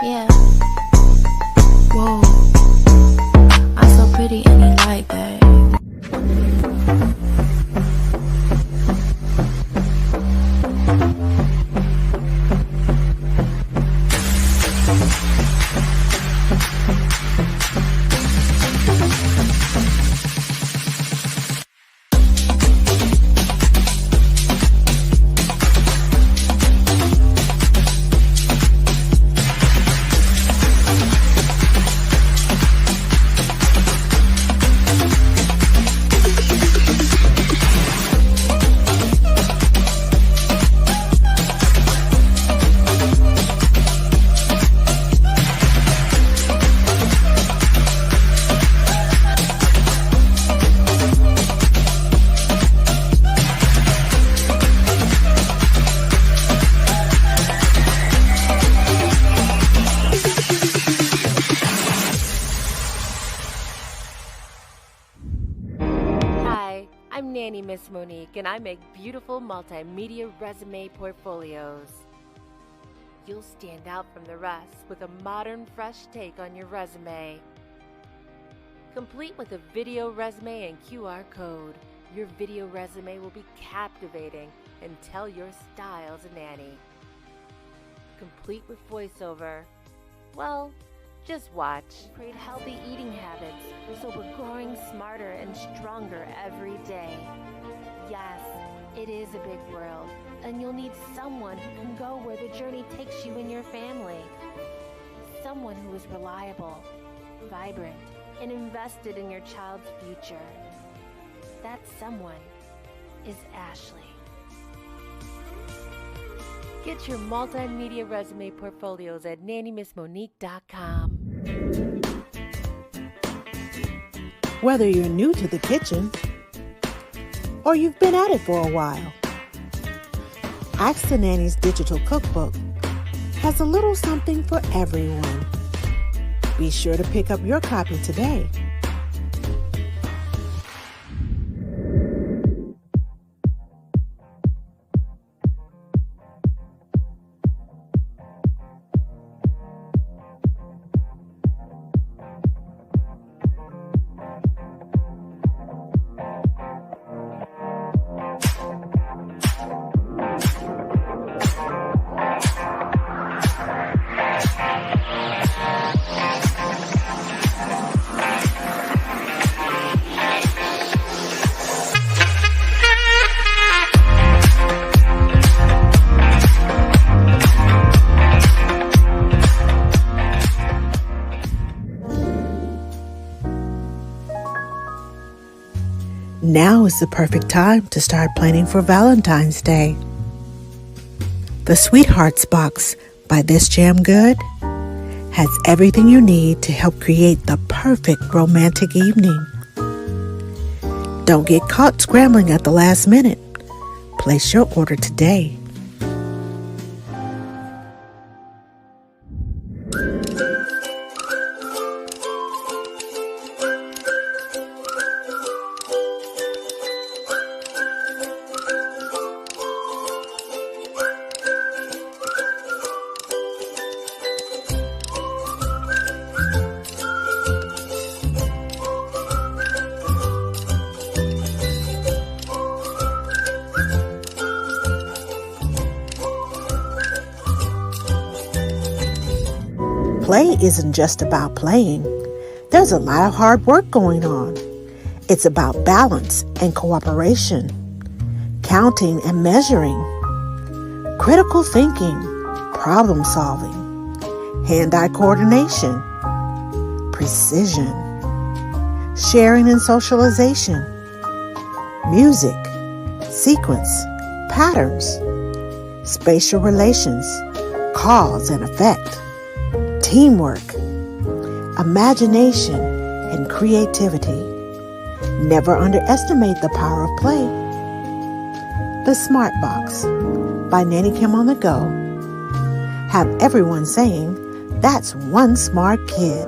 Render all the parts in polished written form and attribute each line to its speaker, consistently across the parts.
Speaker 1: Yeah. Whoa. I'm so pretty and he like that.
Speaker 2: I'm Nanny Miss Monique, and I make beautiful multimedia resume portfolios. You'll stand out from the rest with a modern, fresh take on your resume. Complete with a video resume and QR code, your video resume will be captivating and tell your style as a nanny. Complete with voiceover. Well, just watch. Create healthy eating habits so we're growing smarter and stronger every day. Yes, it is a big world, and you'll need someone who can go where the journey takes you and your family. Someone who is reliable, vibrant, and invested in your child's future. That someone is Ashley. Get your multimedia resume portfolios at nannymissmonique.com.
Speaker 3: Whether you're new to the kitchen or you've been at it for a while, Ask the Nanny's digital cookbook has a little something for everyone. Be sure to pick up your copy today. Now is the perfect time to start planning for Valentine's Day. The Sweethearts Box by This Jam Good has everything you need to help create the perfect romantic evening. Don't get caught scrambling at the last minute. Place your order today. Play isn't just about playing. There's a lot of hard work going on. It's about balance and cooperation, counting and measuring, critical thinking, problem solving, hand-eye coordination, precision, sharing and socialization, music, sequence, patterns, spatial relations, cause and effect, teamwork, imagination, and creativity. Never underestimate the power of play. The Smart Box by Nanny Kim on the Go. Have everyone saying, "That's one smart kid."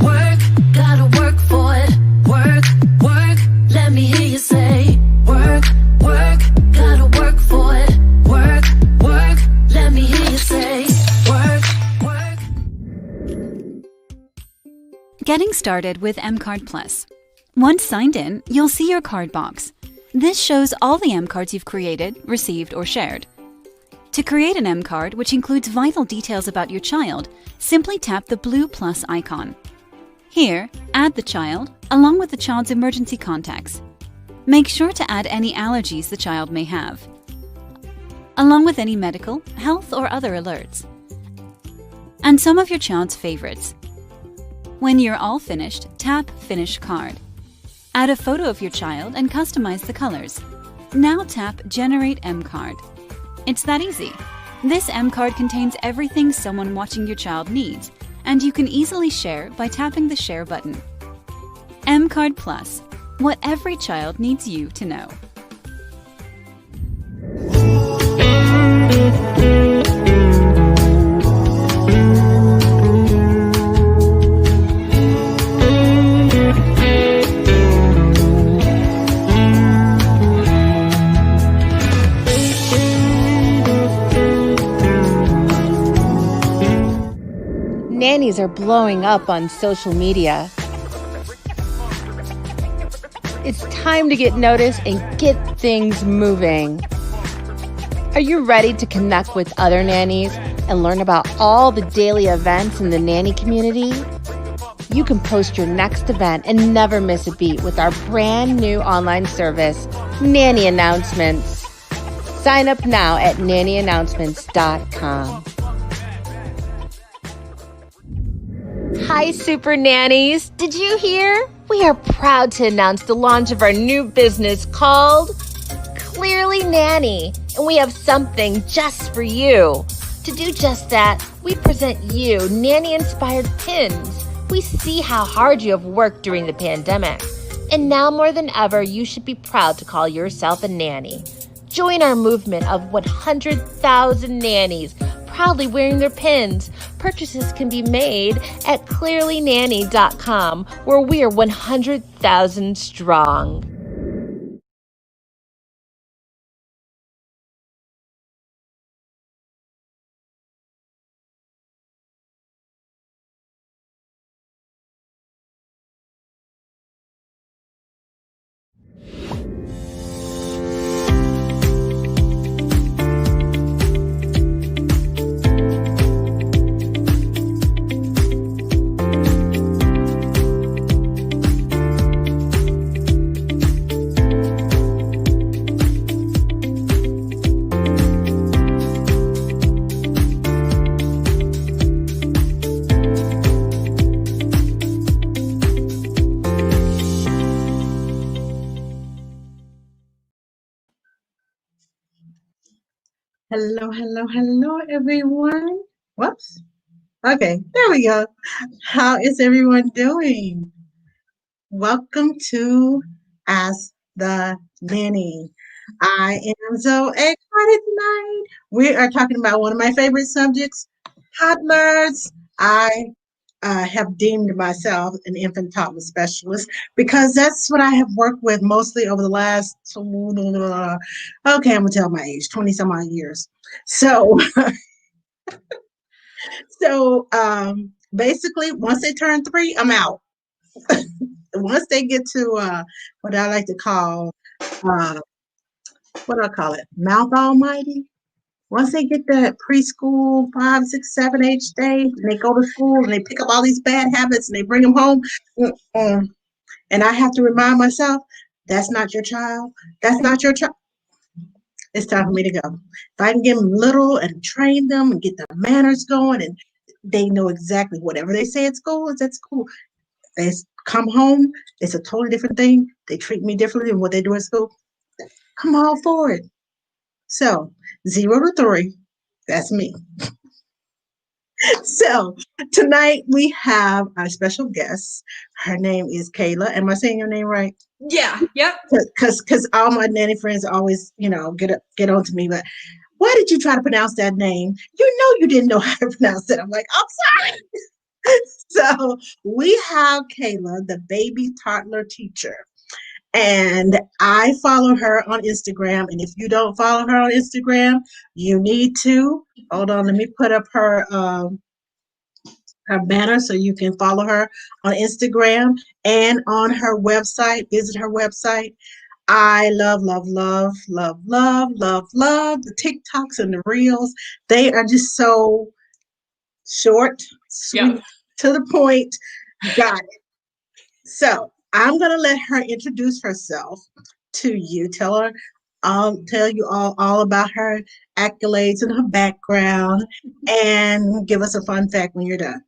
Speaker 4: Work, gotta work for it. Work, work, let me hear you say. Work, work, gotta work for it. Work, work, let me hear you say. Work.
Speaker 5: Getting started with M-Card Plus. Once signed in, you'll see your card box. This shows all the M-Cards you've created, received, or shared. To create an M-Card, which includes vital details about your child, simply tap the blue plus icon. Here, add the child, along with the child's emergency contacts. Make sure to add any allergies the child may have, along with any medical, health, or other alerts, and some of your child's favorites. When you're all finished, tap Finish Card. Add a photo of your child and customize the colors. Now tap Generate M-Card. It's that easy. This M-Card contains everything someone watching your child needs, and you can easily share by tapping the Share button. M-Card Plus, what every child needs you to know.
Speaker 2: Nannies are blowing up on social media. It's time to get noticed and get things moving. Are you ready to connect with other nannies and learn about all the daily events in the nanny community? You can post your next event and never miss a beat with our brand new online service, Nanny Announcements. Sign up now at nannyannouncements.com. Hi, Super Nannies! Did you hear? We are proud to announce the launch of our new business called Clearly Nanny, and we have something just for you. To do just that, we present you nanny-inspired pins. We see how hard you have worked during the pandemic, and now more than ever, you should be proud to call yourself a nanny. Join our movement of 100,000 nannies proudly wearing their pins. Purchases can be made at clearlynanny.com, where we are 100,000 strong.
Speaker 6: Hello, everyone. Whoops. Okay, there we go. How is everyone doing? Welcome to Ask the Nanny. I am so excited tonight. We are talking about one of my favorite subjects, toddlers. I have deemed myself an infant toddler specialist because that's what I have worked with mostly over the last, okay, I'm gonna tell my age, 20 some odd years. So, basically, once they turn 3, I'm out. Once they get to what I like to call, uh, what do I call it? Mouth Almighty. Once they get to preschool, 5, 6, 7 age stage, and they go to school and they pick up all these bad habits and they bring them home, and I have to remind myself, that's not your child. That's not your child. It's time for me to go. If I can get them little and train them and get their manners going, and they know exactly whatever they say at school is at school. They come home, it's a totally different thing. They treat me differently than what they do at school. I'm all for it. So 0 to 3, that's me. So tonight we have our special guest. Her name is Kayla. Am I saying your name right?
Speaker 7: Yeah. Yep.
Speaker 6: Because all my nanny friends always, get on to me. But why did you try to pronounce that name? You know you didn't know how to pronounce it. I'm like, I'm sorry. So we have Kayla, the baby toddler teacher. And I follow her on Instagram. And if you don't follow her on Instagram, you need to. Hold on, let me put up her her banner so you can follow her on Instagram and on her website. Visit her website. I love the TikToks and the Reels. They are just so short,
Speaker 7: Yeah.
Speaker 6: sweet, to the point. Got it. So I'm gonna let her introduce herself to you. Tell you all about her accolades and her background, and give us a fun fact when you're done.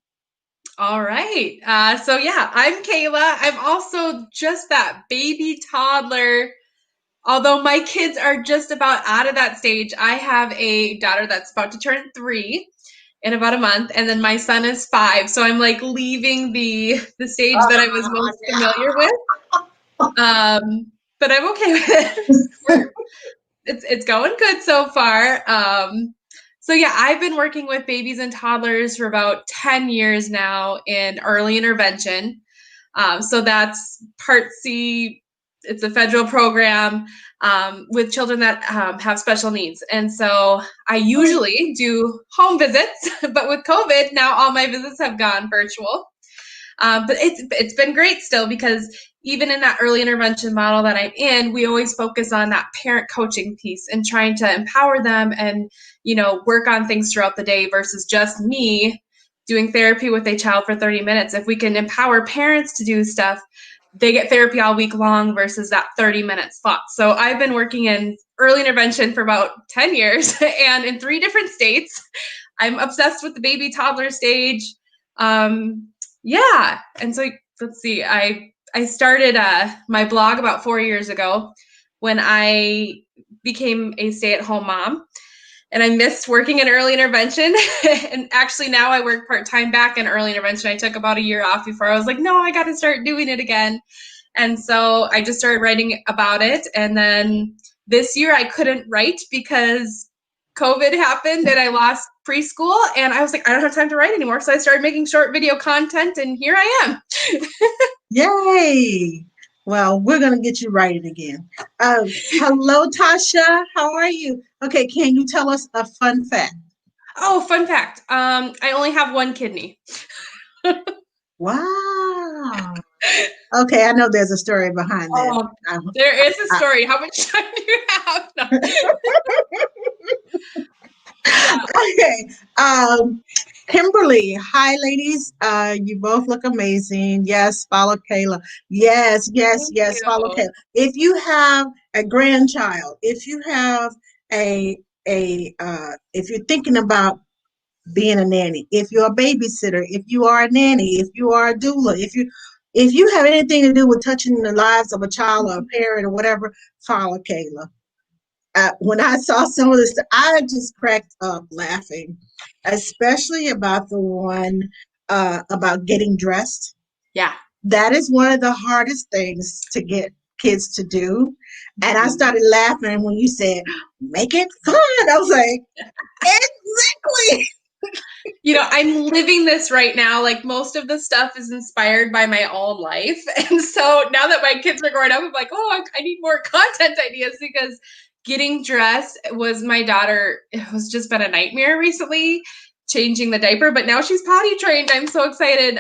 Speaker 7: All right. So yeah, I'm Kayla. I'm also just that baby toddler. Although my kids are just about out of that stage, I have a daughter that's about to turn 3 in about a month, and then my son is 5. So I'm like leaving the stage that I was most familiar with. But I'm okay with it. It's going good so far. So yeah, I've been working with babies and toddlers for about 10 years now in early intervention. So that's Part C. It's a federal program with children that have special needs. And so I usually do home visits, but with COVID, now all my visits have gone virtual. But it's been great still, because even in that early intervention model that I'm in, we always focus on that parent coaching piece and trying to empower them and, work on things throughout the day versus just me doing therapy with a child for 30 minutes. If we can empower parents to do stuff, they get therapy all week long versus that 30-minute slot. So I've been working in early intervention for about 10 years and in 3 different states. I'm obsessed with the baby toddler stage. Yeah. And so let's see, I started my blog about 4 years ago when I became a stay-at-home mom, and I missed working in early intervention. And actually now I work part-time back in early intervention. I took about a year off before I was like, no, I got to start doing it again. And so I just started writing about it. And then this year I couldn't write because COVID happened and I lost preschool, and I was like, I don't have time to write anymore. So I started making short video content, and here I am.
Speaker 6: Yay! Well, we're gonna get you writing again. Hello, Tasha. How are you? Okay, can you tell us a fun fact?
Speaker 7: Oh, fun fact. I only have one kidney.
Speaker 6: Wow. Okay, I know there's a story behind that.
Speaker 7: There is a story. How much time do you have? No.
Speaker 6: Okay. Kimberly, hi ladies. You both look amazing. Yes, follow Kayla. Yes,
Speaker 7: Thank
Speaker 6: follow
Speaker 7: you.
Speaker 6: Kayla. If you have a grandchild, if you have if you're thinking about being a nanny, if you're a babysitter, if you are a nanny, if you are a doula, if you have anything to do with touching the lives of a child or a parent or whatever, follow Kayla. When I saw some of this, I just cracked up laughing, especially about the one about getting dressed.
Speaker 7: Yeah.
Speaker 6: That is one of the hardest things to get kids to do. And I started laughing when you said, make it fun. I was like, exactly.
Speaker 7: I'm living this right now. Like, most of the stuff is inspired by my own life. And so now that my kids are growing up, I'm like, oh, I need more content ideas, because getting dressed was my daughter. It was just been a nightmare recently, changing the diaper, but now she's potty trained. I'm so excited.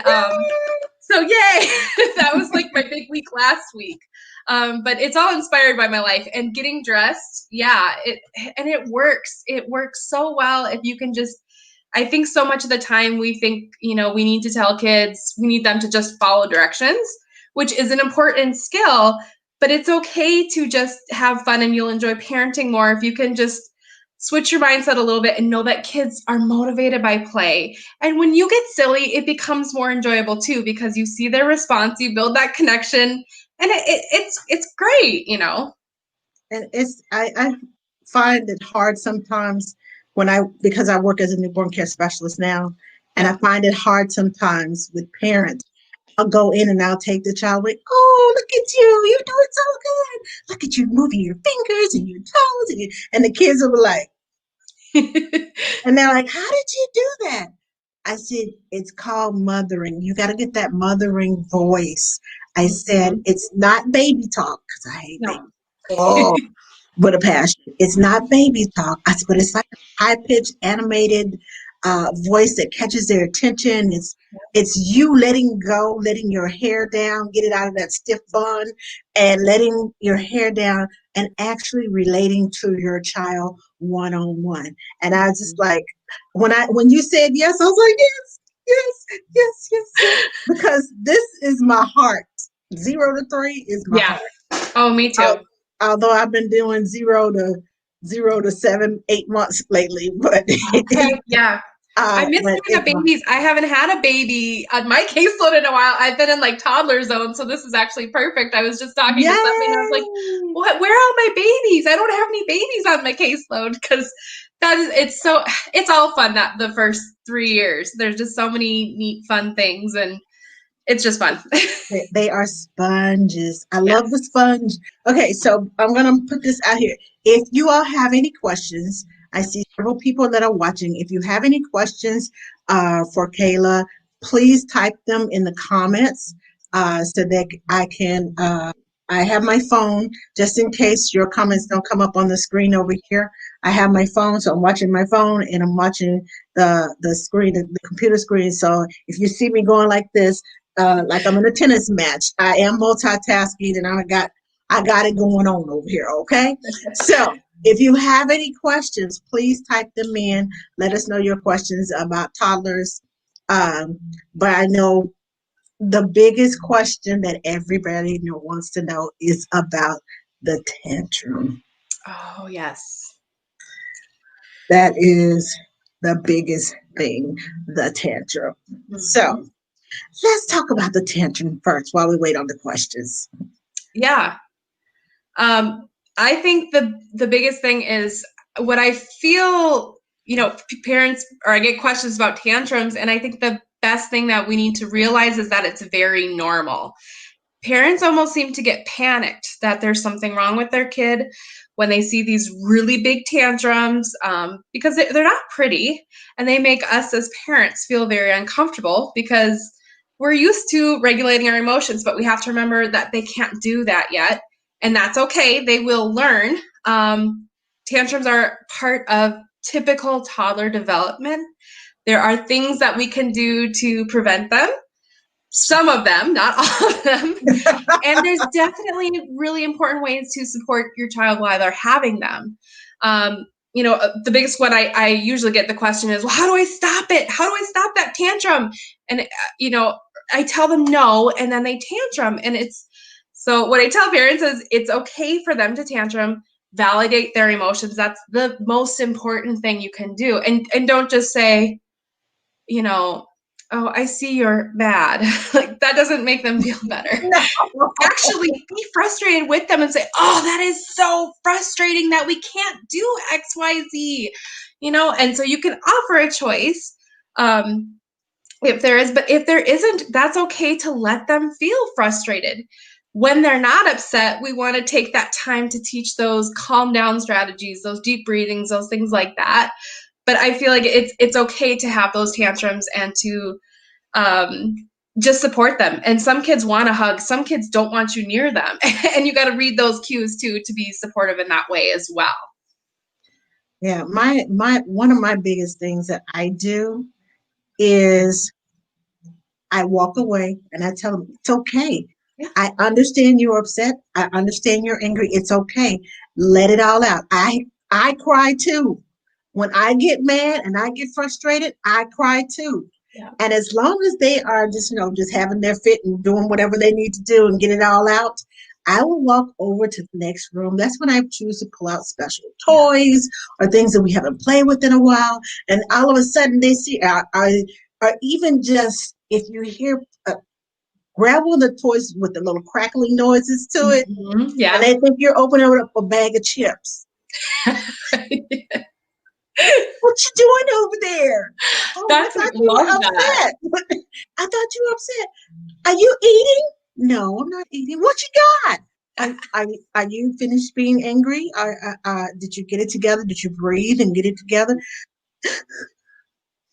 Speaker 7: So yay. That was like my big week last week. But it's all inspired by my life and getting dressed. Yeah. It works. It works so well if you can just, I think so much of the time we think, we need to tell kids, we need them to just follow directions, which is an important skill, but it's okay to just have fun, and you'll enjoy parenting more if you can just switch your mindset a little bit and know that kids are motivated by play. And when you get silly, it becomes more enjoyable too, because you see their response, you build that connection, and it's great.
Speaker 6: And I find it hard sometimes because I work as a newborn care specialist now, and I find it hard sometimes with parents. I'll go in and I'll take the child away. Oh, look at you! You're doing so good. Look at you moving your fingers and your toes, and the kids will be like, and they're like, "How did you do that?" I said, "It's called mothering. You got to get that mothering voice." I said, "It's not baby talk, because I hate baby. Oh, with a passion. It's not baby talk." But it's like a high pitched animated voice that catches their attention. It's you letting go, letting your hair down, get it out of that stiff bun, and letting your hair down and actually relating to your child one on one. And I was just like, when you said yes, I was like, yes, yes, yes, yes, yes. Because this is my heart. 0 to 3 is my
Speaker 7: Yeah.
Speaker 6: heart.
Speaker 7: Oh, me too.
Speaker 6: Although I've been doing 0 to 7, 8 months lately, but
Speaker 7: Okay, yeah. I miss
Speaker 6: but
Speaker 7: having a babies. I haven't had a baby on my caseload in a while. I've been in like toddler zone, so this is actually perfect. I was just talking to somebody and I was like,
Speaker 6: yay!
Speaker 7: "What? Where are all my babies? I don't have any babies on my caseload because it's all fun that the first 3 years. There's just so many neat, fun things, and it's just fun."
Speaker 6: They are sponges. I love the
Speaker 7: Yes.
Speaker 6: sponge. Okay, so I'm going to put this out here. If you all have any questions, I see several people that are watching. If you have any questions for Kayla, please type them in the comments so that I can. I have my phone just in case your comments don't come up on the screen over here. I have my phone, so I'm watching my phone and I'm watching the screen, the computer screen. So if you see me going like this, like I'm in a tennis match. I am multitasking and I got it going on over here, okay? So if you have any questions, please type them in. Let us know your questions about toddlers. But I know the biggest question that everybody wants to know is about the tantrum.
Speaker 7: Oh, yes.
Speaker 6: That is the biggest thing, the tantrum. So let's talk about the tantrum first while we wait on the questions.
Speaker 7: Yeah. I think the biggest thing is what I feel, parents, or I get questions about tantrums, and I think the best thing that we need to realize is that it's very normal. Parents almost seem to get panicked that there's something wrong with their kid when they see these really big tantrums, because they're not pretty, and they make us as parents feel very uncomfortable because we're used to regulating our emotions, but we have to remember that they can't do that yet, and that's okay. They will learn. Tantrums are part of typical toddler development. There are things that we can do to prevent them. Some of them, not all of them. And there's definitely really important ways to support your child while they're having them. The biggest one I usually get the question is, well, how do I stop it? How do I stop that tantrum? And, I tell them no, and then they tantrum. And so what I tell parents is it's okay for them to tantrum, validate their emotions. That's the most important thing you can do. And don't just say, oh, I see you're mad. Like, that doesn't make them feel better.
Speaker 6: No.
Speaker 7: Actually be frustrated with them and say, oh, that is so frustrating that we can't do XYZ, and so you can offer a choice, if there is, but if there isn't, that's okay to let them feel frustrated. When they're not upset, we want to take that time to teach those calm down strategies, those deep breathings, those things like that. But I feel like it's okay to have those tantrums and to just support them. And some kids want a hug, some kids don't want you near them, and you got to read those cues too to be supportive in that way as well.
Speaker 6: Yeah, my one of my biggest things that I do is I walk away and I tell them it's okay.
Speaker 7: Yeah.
Speaker 6: I understand you're upset. I understand you're angry. It's okay. Let it all out. I cry too. When I get mad and I get frustrated, I cry too.
Speaker 7: Yeah.
Speaker 6: And as long as they are just having their fit and doing whatever they need to do and get it all out, I will walk over to the next room. That's when I choose to pull out special toys or things that we haven't played with in a while. And all of a sudden they see, or even just if you hear, grab one of the toys with the little crackling noises to it,
Speaker 7: Yeah.
Speaker 6: and they think you're opening up a bag of chips. What you doing over there? Oh,
Speaker 7: That's
Speaker 6: I thought you were
Speaker 7: love that.
Speaker 6: upset. I thought you were upset. Are you eating? No, I'm not eating. What you got? Are you finished being angry? Did you get it together? Did you breathe and get it together?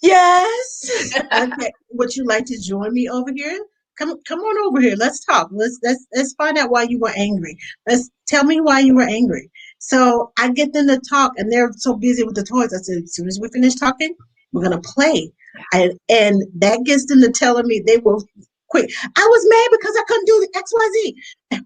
Speaker 6: Yes. Okay. Would you like to join me over here? Come on over here. Let's talk. Let's find out why you were angry. Let's tell me why you were angry. So I get them to talk, and they're so busy with the toys. I said, as soon as we finish talking, we're gonna play. And that gets them to telling me they were quick. I was mad because I couldn't do the XYZ.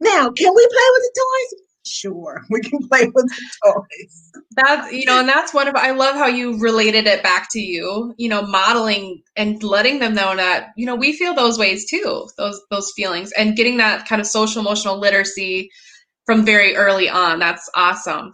Speaker 6: Now, can we play with the toys? Sure, we can play with the toys.
Speaker 7: That's, and that's wonderful. I love how you related it back to you, modeling and letting them know that, we feel those ways too, those feelings, and getting that kind of social emotional literacy from very early on. That's awesome.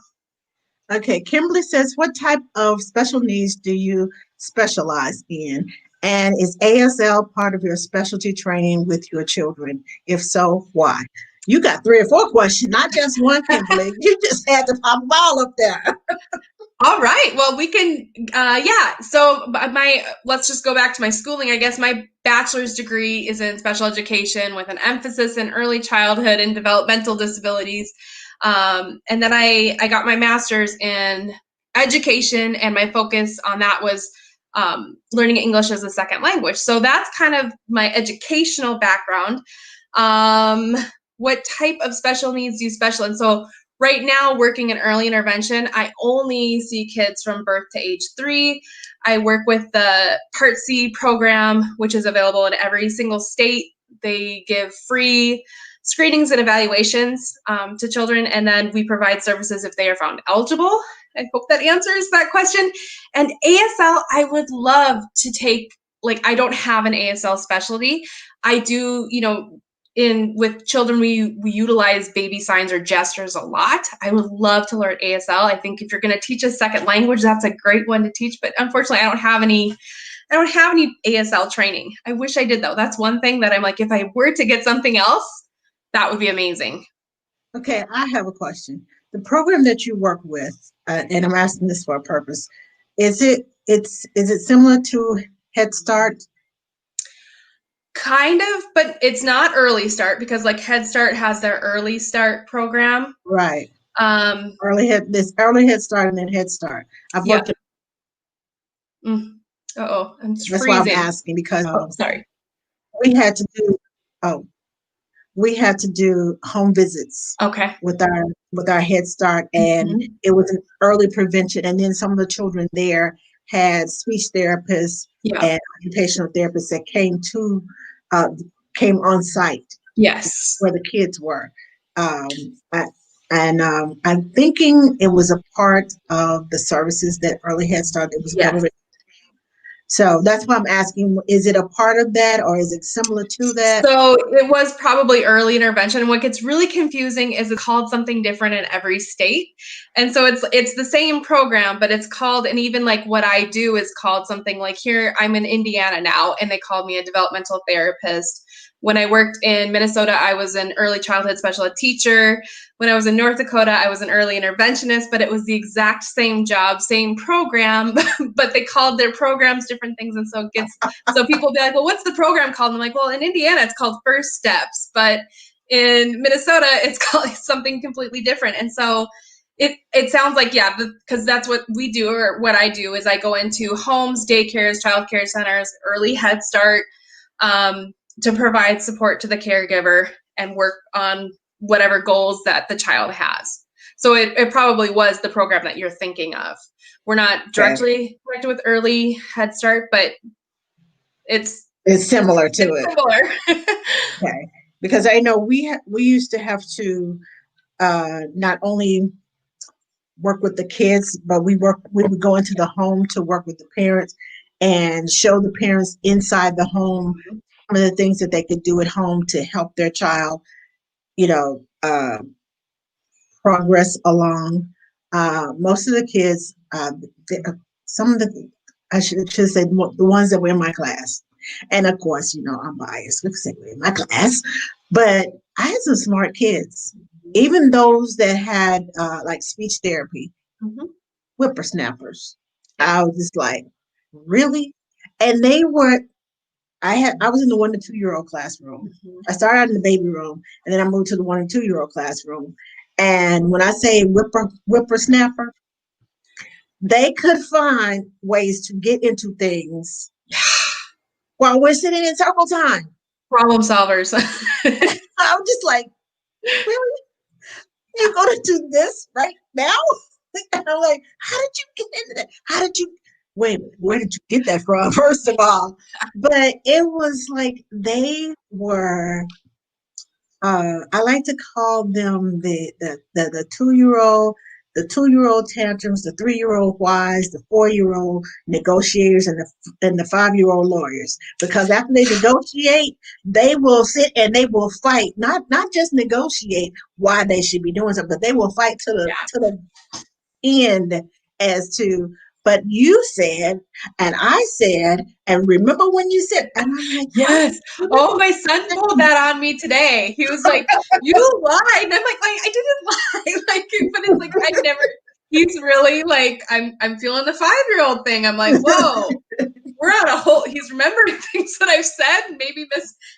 Speaker 6: Okay, Kimberly says, what type of special needs do you specialize in? And is ASL part of your specialty training with your children? If so, why? You got 3 or 4 questions, not just one, Kimberly. You just had to pop them all up there.
Speaker 7: All right. Well, we can, yeah. So let's just go back to my schooling. I guess my bachelor's degree is in special education with an emphasis in early childhood and developmental disabilities. And then I got my master's in education, and my focus on that was learning English as a second language. So that's kind of my educational background. What type of special needs do you specialize in? So right now, working in early intervention, I only see kids from birth to age 3. I work with the Part C program, which is available in every single state. They give free screenings and evaluations to children, and then we provide services if they are found eligible. I hope that answers that question. And ASL, I would love to take, I don't have an ASL specialty. I do, with children, we utilize baby signs or gestures a lot. I would love to learn ASL. I think if you're going to teach a second language, that's a great one to teach. But unfortunately, I don't have any ASL training. I wish I did, though. That's one thing that I'm like, if I were to get something else, that would be amazing.
Speaker 6: Okay, I have a question. The program that you work with, and I'm asking this for a purpose, is it similar to Head Start?
Speaker 7: Kind of, but it's not early start, because Head Start has their early start program.
Speaker 6: Right. Early Head Start and then Head Start. I've worked.
Speaker 7: I'm freezing.
Speaker 6: That's why I'm asking, because
Speaker 7: sorry.
Speaker 6: We had to do home visits.
Speaker 7: Okay.
Speaker 6: With our Head Start, and it was an early prevention. And then some of the children there had speech therapists and occupational therapists that came on site.
Speaker 7: Yes.
Speaker 6: Where the kids were. I'm thinking it was a part of the services that Early Head Start, it was government. So that's why I'm asking, is it a part of that, or is it similar to that?
Speaker 7: So it was probably early intervention. What gets really confusing is it's called something different in every state. And so it's the same program, but it's called, and even what I do is called something here, I'm in Indiana now, and they called me a developmental therapist. When I worked in Minnesota, I was an early childhood special ed teacher. When I was in North Dakota, I was an early interventionist, but it was the exact same job, same program, but they called their programs different things. And so so people will be like, well, what's the program called? And I'm like, well, in Indiana, it's called First Steps, but in Minnesota, it's called something completely different. And so it sounds like, because that's what we do, or what I do is I go into homes, daycares, childcare centers, early Head Start, to provide support to the caregiver and work on whatever goals that the child has. So it probably was the program that you're thinking of. We're not directly connected with Early Head Start, but it's
Speaker 6: similar to it.
Speaker 7: Similar.
Speaker 6: Okay, because I know we used to have to not only work with the kids, but we would go into the home to work with the parents and show the parents inside the home some of the things that they could do at home to help their child, progress along. Most of the kids, some of the, I should say, the ones that were in my class, and of course, I'm biased because they were in my class, but I had some smart kids, even those that had speech therapy, whippersnappers. I was just like, really? And they were. I was in the 1 to 2 year old classroom. I started out in the baby room, and then I moved to the 1 and 2 year old classroom. And when I say whippersnapper, they could find ways to get into things while we're sitting in circle time.
Speaker 7: Problem solvers.
Speaker 6: I'm just like, really? You're going to do this right now? And I'm like, how did you get into that? How did you? wait, where did you get that from? First of all, but it was like they were. I like to call them the 2-year-old, the 2-year-old tantrums, the 3-year-old whys, the 4-year-old negotiators, and the 5-year-old lawyers. Because after they negotiate, they will sit and they will fight. Not just negotiate why they should be doing something, but they will fight to the end as to. But you said, and I said, and remember when you said, and I'm like,
Speaker 7: Yes. Oh, my son pulled that on me today. He was like, "You lied." And I'm like, I didn't lie. Like, but it's like I never. He's really like, I'm feeling the 5-year-old thing. I'm like, whoa, we're on a whole. He's remembering things that I've said, maybe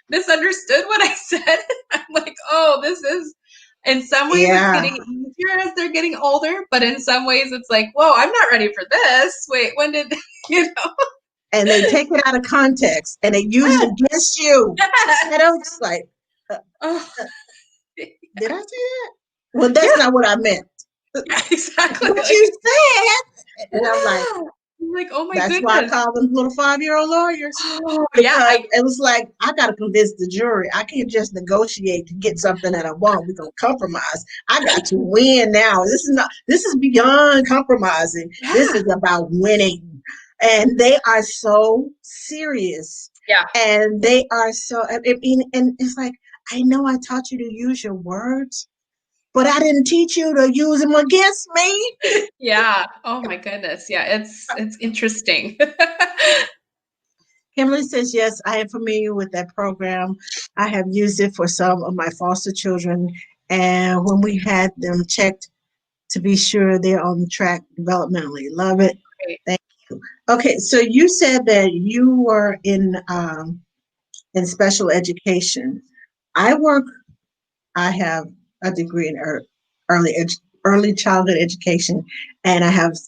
Speaker 7: misunderstood what I said. I'm like, oh, this is. In some ways, it's
Speaker 6: yeah.
Speaker 7: getting easier as they're getting older, but in some ways, it's like, whoa, I'm not ready for this. Wait, when did you know?
Speaker 6: And they take it out of context and they use it against you. And I'm just like,
Speaker 7: Oh,
Speaker 6: did I say that? Well, that's
Speaker 7: yeah,
Speaker 6: not what I meant.
Speaker 7: yeah, exactly.
Speaker 6: What
Speaker 7: Like,
Speaker 6: you said. And I'm like,
Speaker 7: yeah. I'm like, oh my
Speaker 6: that's why I
Speaker 7: goodness.
Speaker 6: call them little 5-year-old lawyers.
Speaker 7: Oh, yeah,
Speaker 6: Because it was like, I got to convince the jury. I can't just negotiate to get something that I want. We're going to compromise. I got to win now. This is beyond compromising. This
Speaker 7: yeah,
Speaker 6: is about winning. And they are so serious.
Speaker 7: yeah,
Speaker 6: And they are so, I mean, and it's like, I know I taught you to use your words, but I didn't teach you to use them against me.
Speaker 7: yeah. Oh my goodness. Yeah, it's interesting.
Speaker 6: Kimberly says, yes, I am familiar with that program. I have used it for some of my foster children. And when we had them checked to be sure they're on track developmentally. Love it.
Speaker 7: Great.
Speaker 6: Thank you. Okay, so you said that you were in special education. I work, I have a degree in early childhood education, and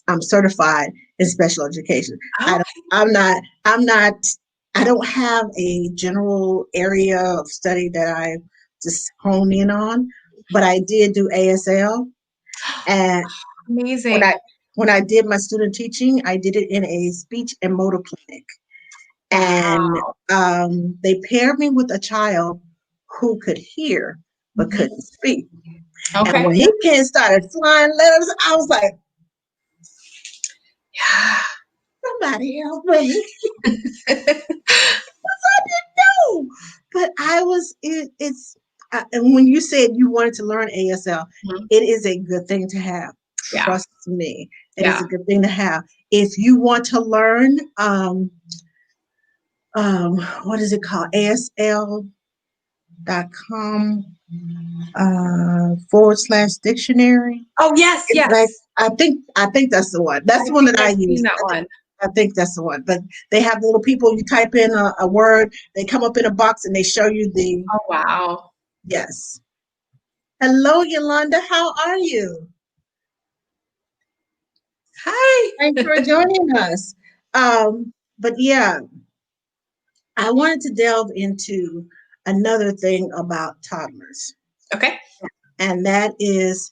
Speaker 6: I'm certified in special education. I
Speaker 7: Oh,
Speaker 6: don't, I'm not, I don't have a general area of study that I just hone in on, but I did do ASL. And when
Speaker 7: amazing.
Speaker 6: I did my student teaching, I did it in a speech and motor clinic. And
Speaker 7: Wow.
Speaker 6: they paired me with a child who could hear but
Speaker 7: Mhm.
Speaker 6: couldn't speak. And
Speaker 7: Okay.
Speaker 6: when he came started flying letters, I was like,
Speaker 7: Yeah.
Speaker 6: somebody help me. I didn't know. But it's, and when you said you wanted to learn ASL,
Speaker 7: Mhm.
Speaker 6: it is a good thing to have.
Speaker 7: Yeah.
Speaker 6: Trust me. It is
Speaker 7: Yeah.
Speaker 6: a good thing to have. If you want to learn, what is it called? ASL.com / dictionary.
Speaker 7: Oh, yes,
Speaker 6: It's like
Speaker 7: yes.
Speaker 6: I think that's the one. That's
Speaker 7: I
Speaker 6: the one
Speaker 7: think
Speaker 6: that I
Speaker 7: I've seen
Speaker 6: use.
Speaker 7: that one.
Speaker 6: I think that's the one. But they have little people. You type in a word, they come up in a box, and they show you the
Speaker 7: Oh, wow.
Speaker 6: yes. Hello, Yolanda. How are you?
Speaker 7: Hi.
Speaker 6: Thanks for joining us. But yeah, I wanted to delve into another thing about toddlers,
Speaker 7: Okay.
Speaker 6: and that is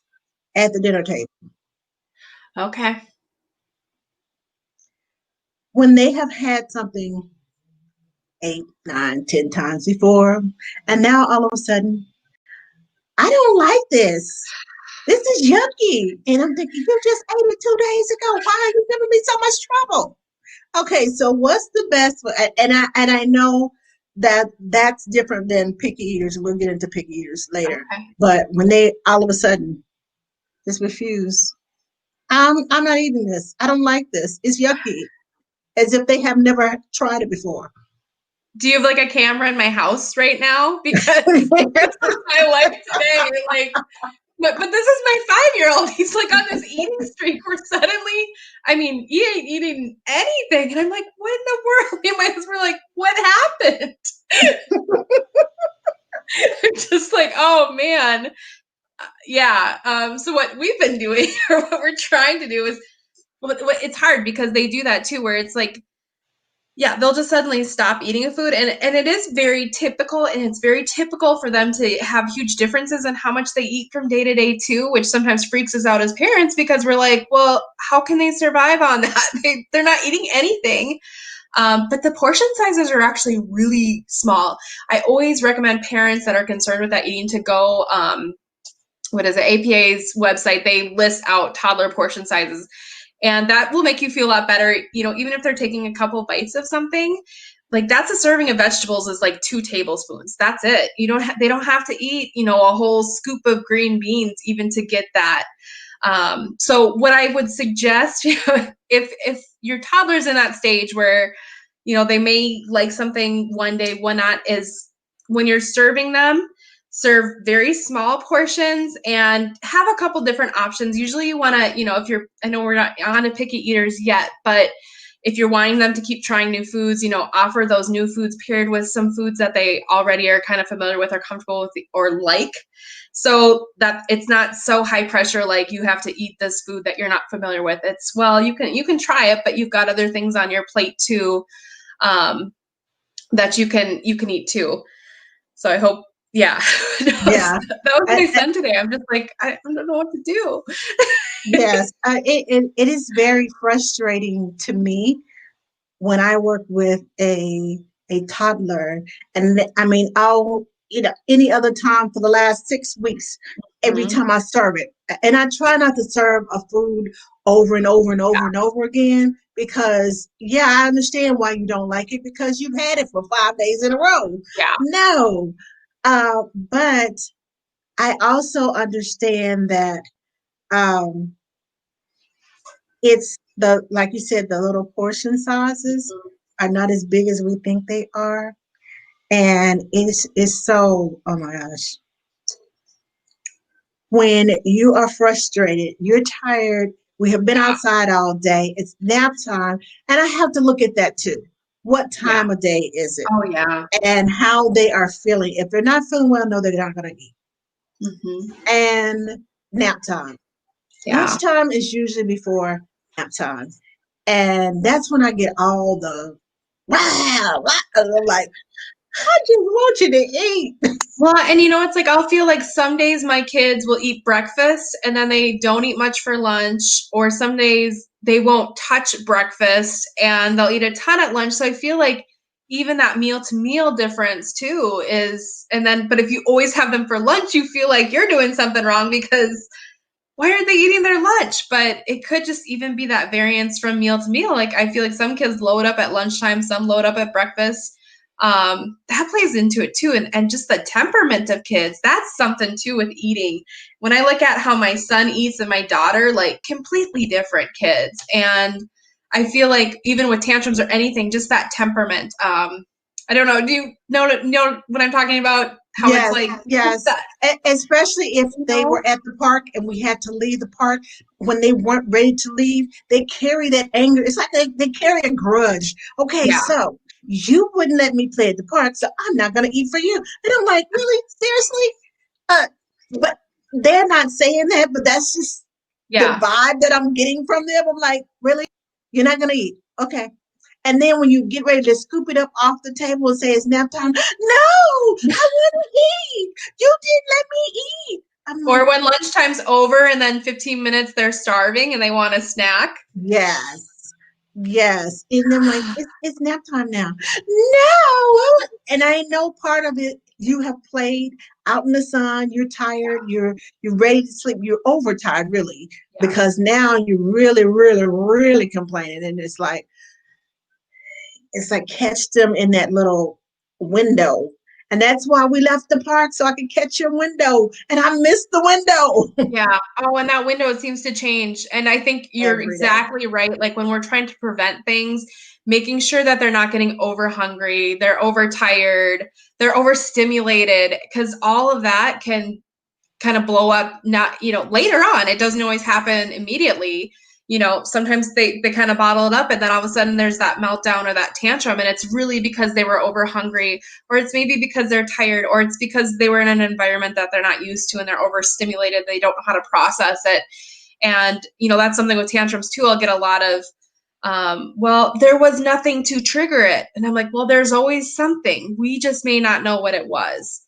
Speaker 6: at the dinner table.
Speaker 7: Okay.
Speaker 6: When they have had something 8, 9, 10 times before, and now all of a sudden, I don't like this. This is yucky. And I'm thinking, you just ate it 2 days ago. Why are you giving me so much trouble? Okay, so what's the best? And I know that that's different than picky eaters. We'll get into picky eaters later.
Speaker 7: Okay.
Speaker 6: But when they all of a sudden just refuse, I'm not eating this. I don't like this. It's yucky, as if they have never tried it before.
Speaker 7: Do you have like a camera in my house right now? Because this is my life today. Like, but this is my 5-year-old. He's like on this eating streak where suddenly, I mean, he ain't eating anything. And I'm like, what in the world? Me and my husband were like, what happened? I'm just like, oh man. Yeah. So what we've been doing or what we're trying to do is, well, it's hard because they do that too, where it's like Yeah, they'll just suddenly stop eating a food. And it is very typical, and it's very typical for them to have huge differences in how much they eat from day to day too, which sometimes freaks us out as parents because we're like, well, how can they survive on that? They're not eating anything. But the portion sizes are actually really small. I always recommend parents that are concerned with that eating to go, what is it, APA's website. They list out toddler portion sizes, and that will make you feel a lot better. Even if they're taking a couple bites of something, like that's a serving of vegetables is like 2 tablespoons. That's it. They don't have to eat, a whole scoop of green beans even to get that. So what I would suggest, if your toddler's in that stage where, they may like something one day, one not, is when you're serving them, serve very small portions and have a couple different options. Usually you want to, I know we're not on to picky eaters yet, but if you're wanting them to keep trying new foods, offer those new foods paired with some foods that they already are kind of familiar with or comfortable with or like, so that it's not so high pressure, like you have to eat this food that you're not familiar with. It's, well, you can try it, but you've got other things on your plate too, that you can eat too. So I hope, yeah,
Speaker 6: Yeah.
Speaker 7: that was my son today. I'm just like, I don't know what to do.
Speaker 6: Yes, it is very frustrating to me when I work with a toddler, and I mean, any other time for the last 6 weeks, every
Speaker 7: Mhm.
Speaker 6: time I serve it, and I try not to serve a food over and over and over and over again because, yeah, I understand why you don't like it because you've had it for 5 days in a row.
Speaker 7: Yeah.
Speaker 6: No, but I also understand that. Um, it's like you said, the little portion sizes are not as big as we think they are. And it's so, oh my gosh. When you are frustrated, you're tired, we have been outside all day, it's nap time, and I have to look at that too. What
Speaker 7: Yeah.
Speaker 6: time of day is it?
Speaker 7: Oh yeah.
Speaker 6: And how they are feeling. If they're not feeling well, no, they're not going to eat.
Speaker 7: Hmm.
Speaker 6: And nap time.
Speaker 7: Yeah.
Speaker 6: Lunchtime is usually before nap time. And that's when I get all the wow, wow. I'm like, I just want you to eat.
Speaker 7: Well, and it's like I'll feel like some days my kids will eat breakfast and then they don't eat much for lunch, or some days they won't touch breakfast and they'll eat a ton at lunch. So I feel like even that meal to meal difference too is, and then, but if you always have them for lunch, you feel like you're doing something wrong because why aren't they eating their lunch? But it could just even be that variance from meal to meal. Like I feel like some kids load up at lunchtime, some load up at breakfast. That plays into it too. And just the temperament of kids, that's something too with eating. When I look at how my son eats and my daughter, like completely different kids. And I feel like even with tantrums or anything, just that temperament. I don't know. Do you know what I'm talking about? How it's
Speaker 6: Yes,
Speaker 7: like
Speaker 6: yes.
Speaker 7: that,
Speaker 6: Especially if
Speaker 7: you
Speaker 6: they
Speaker 7: know?
Speaker 6: were at the park and we had to leave the park when they weren't ready to leave, they carry that anger. It's like they carry a grudge. Okay,
Speaker 7: Yeah.
Speaker 6: so you wouldn't let me play at the park, so I'm not going to eat for you. And I'm like, really? Seriously? But they're not saying that, but that's just the
Speaker 7: Yeah.
Speaker 6: vibe that I'm getting from them. I'm like, really? You're not going to eat? Okay. And then when you get ready to scoop it up off the table and say it's nap time, no, I want to eat. You didn't let me eat. I'm like,
Speaker 7: Or when lunchtime's over and then 15 minutes they're starving and they want a snack.
Speaker 6: yes, yes. And then like, it's nap time now. No. And I know part of it, you have played out in the sun, you're tired, you're ready to sleep, you're overtired really,
Speaker 7: Yeah.
Speaker 6: because now you're really, really, really complaining. And it's like catch them in that little window. And that's why we left the park so I could catch your window. And I missed the window
Speaker 7: Yeah. Oh, and that window, it seems to change. And I think you're
Speaker 6: every day.
Speaker 7: exactly right. Like when we're trying to prevent things, making sure that they're not getting over hungry, they're overtired, they're overstimulated, because all of that can kind of blow up, not, later on. It doesn't always happen immediately. Sometimes they kind of bottle it up and then all of a sudden there's that meltdown or that tantrum, and it's really because they were over hungry, or it's maybe because they're tired, or it's because they were in an environment that they're not used to and they're overstimulated, they don't know how to process it. And that's something with tantrums too. I'll get a lot of Well, there was nothing to trigger it. And I'm like, well, there's always something. We just may not know what it was.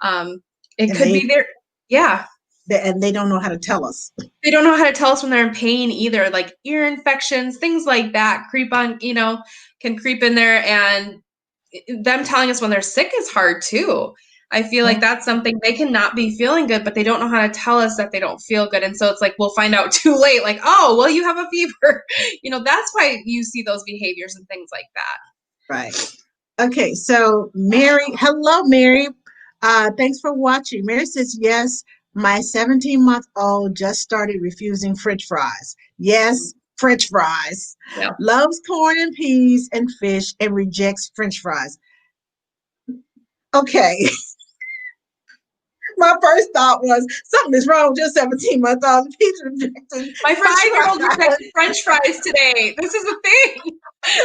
Speaker 7: It
Speaker 6: And
Speaker 7: could be there. Yeah.
Speaker 6: and they don't know how to tell us.
Speaker 7: They don't know how to tell us when they're in pain either, like ear infections, things like that can creep in there. And them telling us when they're sick is hard too. I feel like that's something they cannot be feeling good, but they don't know how to tell us that they don't feel good. And so it's like, we'll find out too late, like, oh, well, you have a fever. That's why you see those behaviors and things like that.
Speaker 6: Right. Okay. So Mary, hello, Mary. Thanks for watching. Mary says, yes, my 17-month-old just started refusing French fries. Yes, French fries.
Speaker 7: Yeah.
Speaker 6: Loves corn and peas and fish and rejects French fries. Okay. My first thought was something is wrong with your 17-month-old. He's rejecting.
Speaker 7: My 5-year-old rejected French fries today. This is the thing.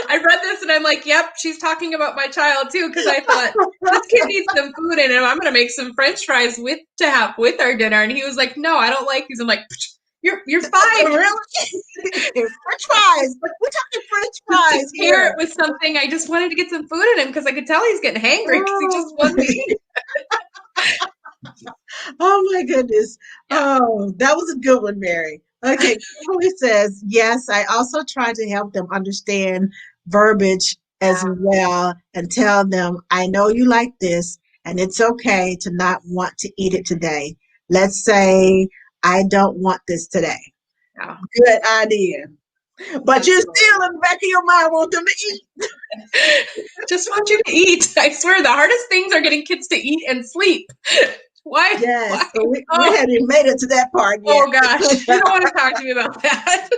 Speaker 7: I read this and I'm like, yep, she's talking about my child too, because I thought this kid needs some food in him. I'm going to make some French fries to have with our dinner. And he was like, no, I don't like these. I'm like, you're 5.
Speaker 6: Really? French fries. We're talking French fries
Speaker 7: to pair it with something. I just wanted to get some food in him because I could tell he's getting hangry because he just wanted to eat.
Speaker 6: Oh my goodness.
Speaker 7: Yeah.
Speaker 6: Oh, that was a good one, Mary. Okay, Kimberly says, yes, I also try to help them understand verbiage as well and tell them, I know you like this and it's okay to not want to eat it today. Let's say, I don't want this today.
Speaker 7: Yeah.
Speaker 6: Good idea. But you're still in the back of your mind want them to eat.
Speaker 7: Just want you to eat. I swear the hardest things are getting kids to eat and sleep. Why?
Speaker 6: Yes,
Speaker 7: Why?
Speaker 6: so we hadn't made it to that part yet.
Speaker 7: Oh gosh, you don't want to talk to me about that.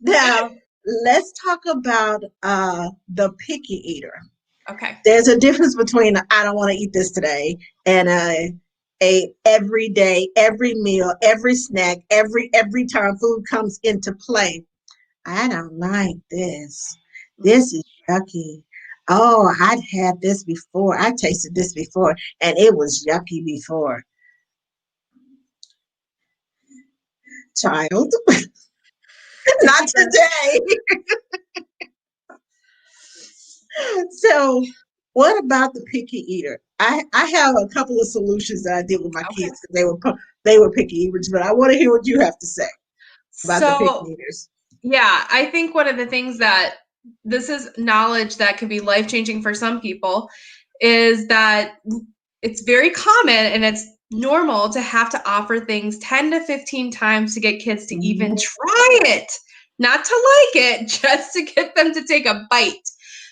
Speaker 6: Now, let's talk about the picky eater.
Speaker 7: Okay.
Speaker 6: There's a difference between I don't want to eat this today and a every day, every meal, every snack, every time food comes into play. I don't like this. This is yucky. Oh, I'd had this before. I tasted this before, and it was yucky before. Child, not today. So, what about the picky eater? I have a couple of solutions that I did with my kids because they were picky eaters, but I want to hear what you have to say about the picky eaters.
Speaker 7: Yeah, I think one of the things that this is knowledge that can be life-changing for some people is that it's very common and it's normal to have to offer things 10 to 15 times to get kids to even try it, not to like it, just to get them to take a bite.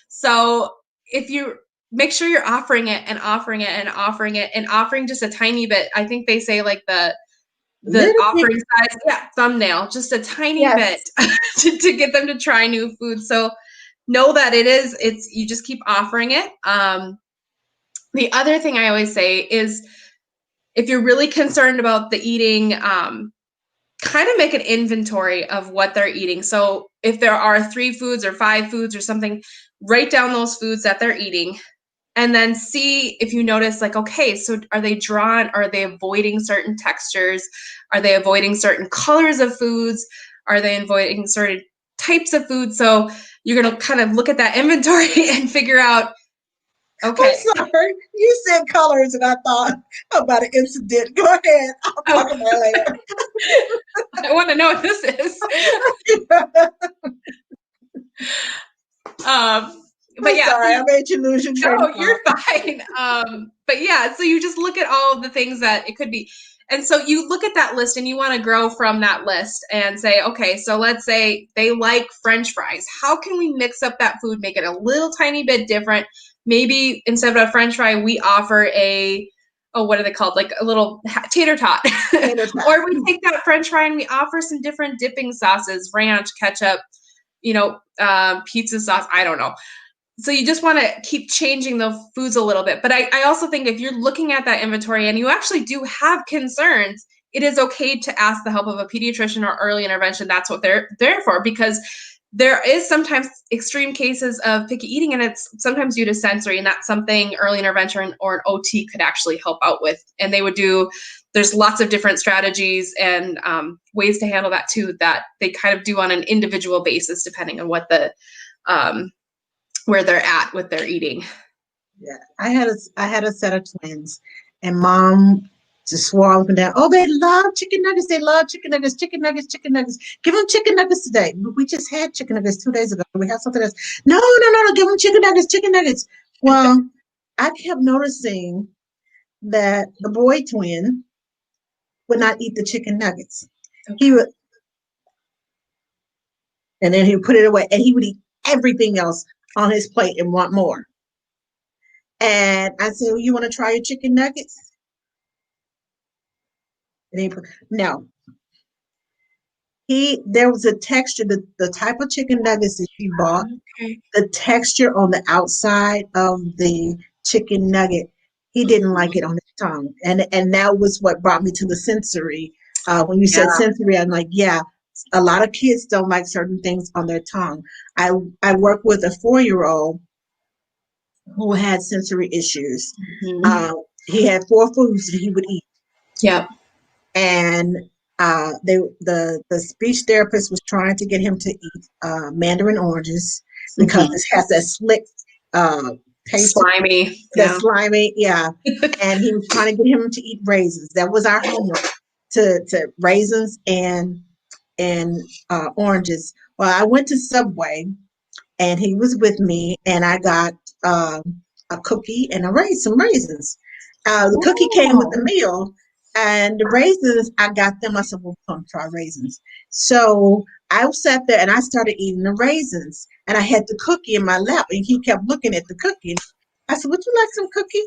Speaker 7: So if you make sure you're offering it and offering it and offering it and offering just a tiny bit, I think they say like the offering size, thumbnail, just a tiny bit to get them to try new food. So know that you just keep offering it. The other thing I always say is if you're really concerned about the eating, kind of make an inventory of what they're eating. So if there are 3 foods or 5 foods or something, write down those foods that they're eating. And then see if you notice, like, okay, so are they drawn? Are they avoiding certain textures? Are they avoiding certain colors of foods? Are they avoiding certain types of food? So you're going to kind of look at that inventory and figure out, okay.
Speaker 6: I'm sorry, you said colors and I thought about an incident. Go ahead. I'll talk about it later.
Speaker 7: I want to know what this is. But yeah,
Speaker 6: sorry, I made you lose your train of thought.
Speaker 7: You're fine. But yeah, so you just look at all of the things that it could be. And so you look at that list and you want to grow from that list and say, okay, so let's say they like French fries. How can we mix up that food, make it a little tiny bit different? Maybe instead of a French fry, we offer what are they called? Like a little tater tot. Or we take that French fry and we offer some different dipping sauces, ranch, ketchup, pizza sauce. I don't know. So you just want to keep changing the foods a little bit. But I also think if you're looking at that inventory and you actually do have concerns, it is okay to ask the help of a pediatrician or early intervention. That's what they're there for, because there is sometimes extreme cases of picky eating, and it's sometimes due to sensory, and that's something early intervention or an OT could actually help out with. And they would do there's lots of different strategies and ways to handle that too, that they kind of do on an individual basis, depending on what the, where they're at with their eating.
Speaker 6: Yeah, I had a set of twins, and mom just swore up and down. Oh, they love chicken nuggets. They love chicken nuggets. Chicken nuggets. Chicken nuggets. Give them chicken nuggets today. We just had chicken nuggets 2 days ago. We have something else. No, no, no, no. Give them chicken nuggets. Chicken nuggets. Well, I kept noticing that the boy twin would not eat the chicken nuggets. He would, and then he would put it away, and he would eat everything else on his plate and want more. And I said, well, you want to try your chicken nuggets? And he put, no. There was a texture, the type of chicken nuggets that she bought, the texture on the outside of the chicken nugget, he didn't like it on his tongue. And that was what brought me to the sensory. When you said sensory, I'm like, yeah, a lot of kids don't like certain things on their tongue. I work with a 4-year-old who had sensory issues. He had 4 foods that he would eat.
Speaker 7: Yep.
Speaker 6: And the speech therapist was trying to get him to eat mandarin oranges because it has that slick taste.
Speaker 7: Slimy.
Speaker 6: That slimy, yeah. And he was trying to get him to eat raisins. That was our homework, to raisins and oranges. Well, I went to Subway, and he was with me, and I got a cookie and some raisins. The cookie came with the meal, and the raisins, I got them. I said, well, we're going to try raisins. So I sat there, and I started eating the raisins, and I had the cookie in my lap, and he kept looking at the cookie. I said, would you like some cookie?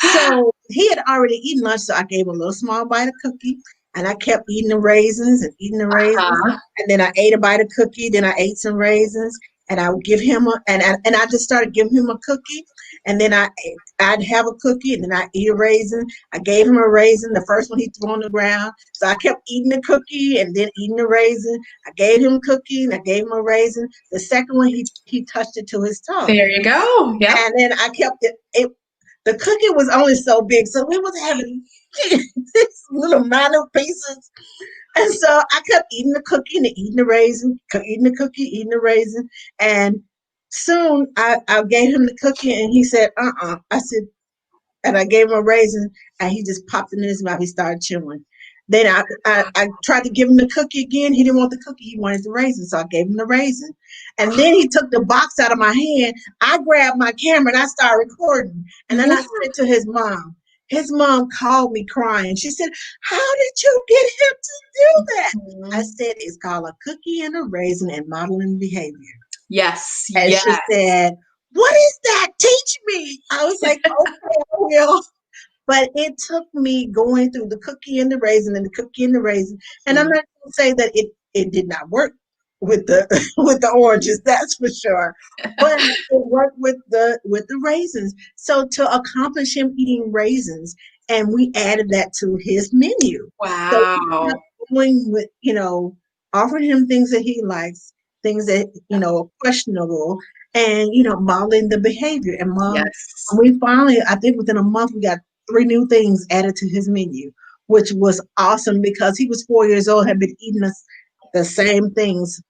Speaker 6: So he had already eaten lunch, so I gave him a little small bite of cookie, and I kept eating the raisins and eating the raisins. And then I ate a bite of cookie, then I ate some raisins, and I would give him and I just started giving him a cookie, and then I'd have a cookie, and then I'd eat a raisin. I gave him a raisin. The first one he threw on the ground, so I kept eating the cookie and then eating the raisin. I gave him a cookie, and I gave him a raisin. The second one, he touched it to his tongue.
Speaker 7: There you go. Yeah.
Speaker 6: And then I kept it. The cookie was only so big, so we was having these little minor pieces. And so I kept eating the cookie and eating the raisin, eating the cookie, eating the raisin. And soon I gave him the cookie, and he said, I said, and I gave him a raisin, and he just popped it in his mouth. He started chewing. Then I tried to give him the cookie again. He didn't want the cookie. He wanted the raisin. So I gave him the raisin. And then he took the box out of my hand. I grabbed my camera, and I started recording. And then I said to his mom. His mom called me crying. She said, how did you get him to do that? I said, it's called a cookie and a raisin and modeling behavior.
Speaker 7: Yes.
Speaker 6: And she said, what is that? Teach me. I was like, okay, I will. But it took me going through the cookie and the raisin and the cookie and the raisin. And I'm not going to say that it did not work with the oranges, that's for sure. But it worked with the raisins. So to accomplish him eating raisins, and we added that to his menu.
Speaker 7: Wow.
Speaker 6: So going with, offering him things that he likes, things that, are questionable, and, modeling the behavior. And we finally, I think within a month, we got 3 new things added to his menu, which was awesome because he was 4 years old, had been eating the same things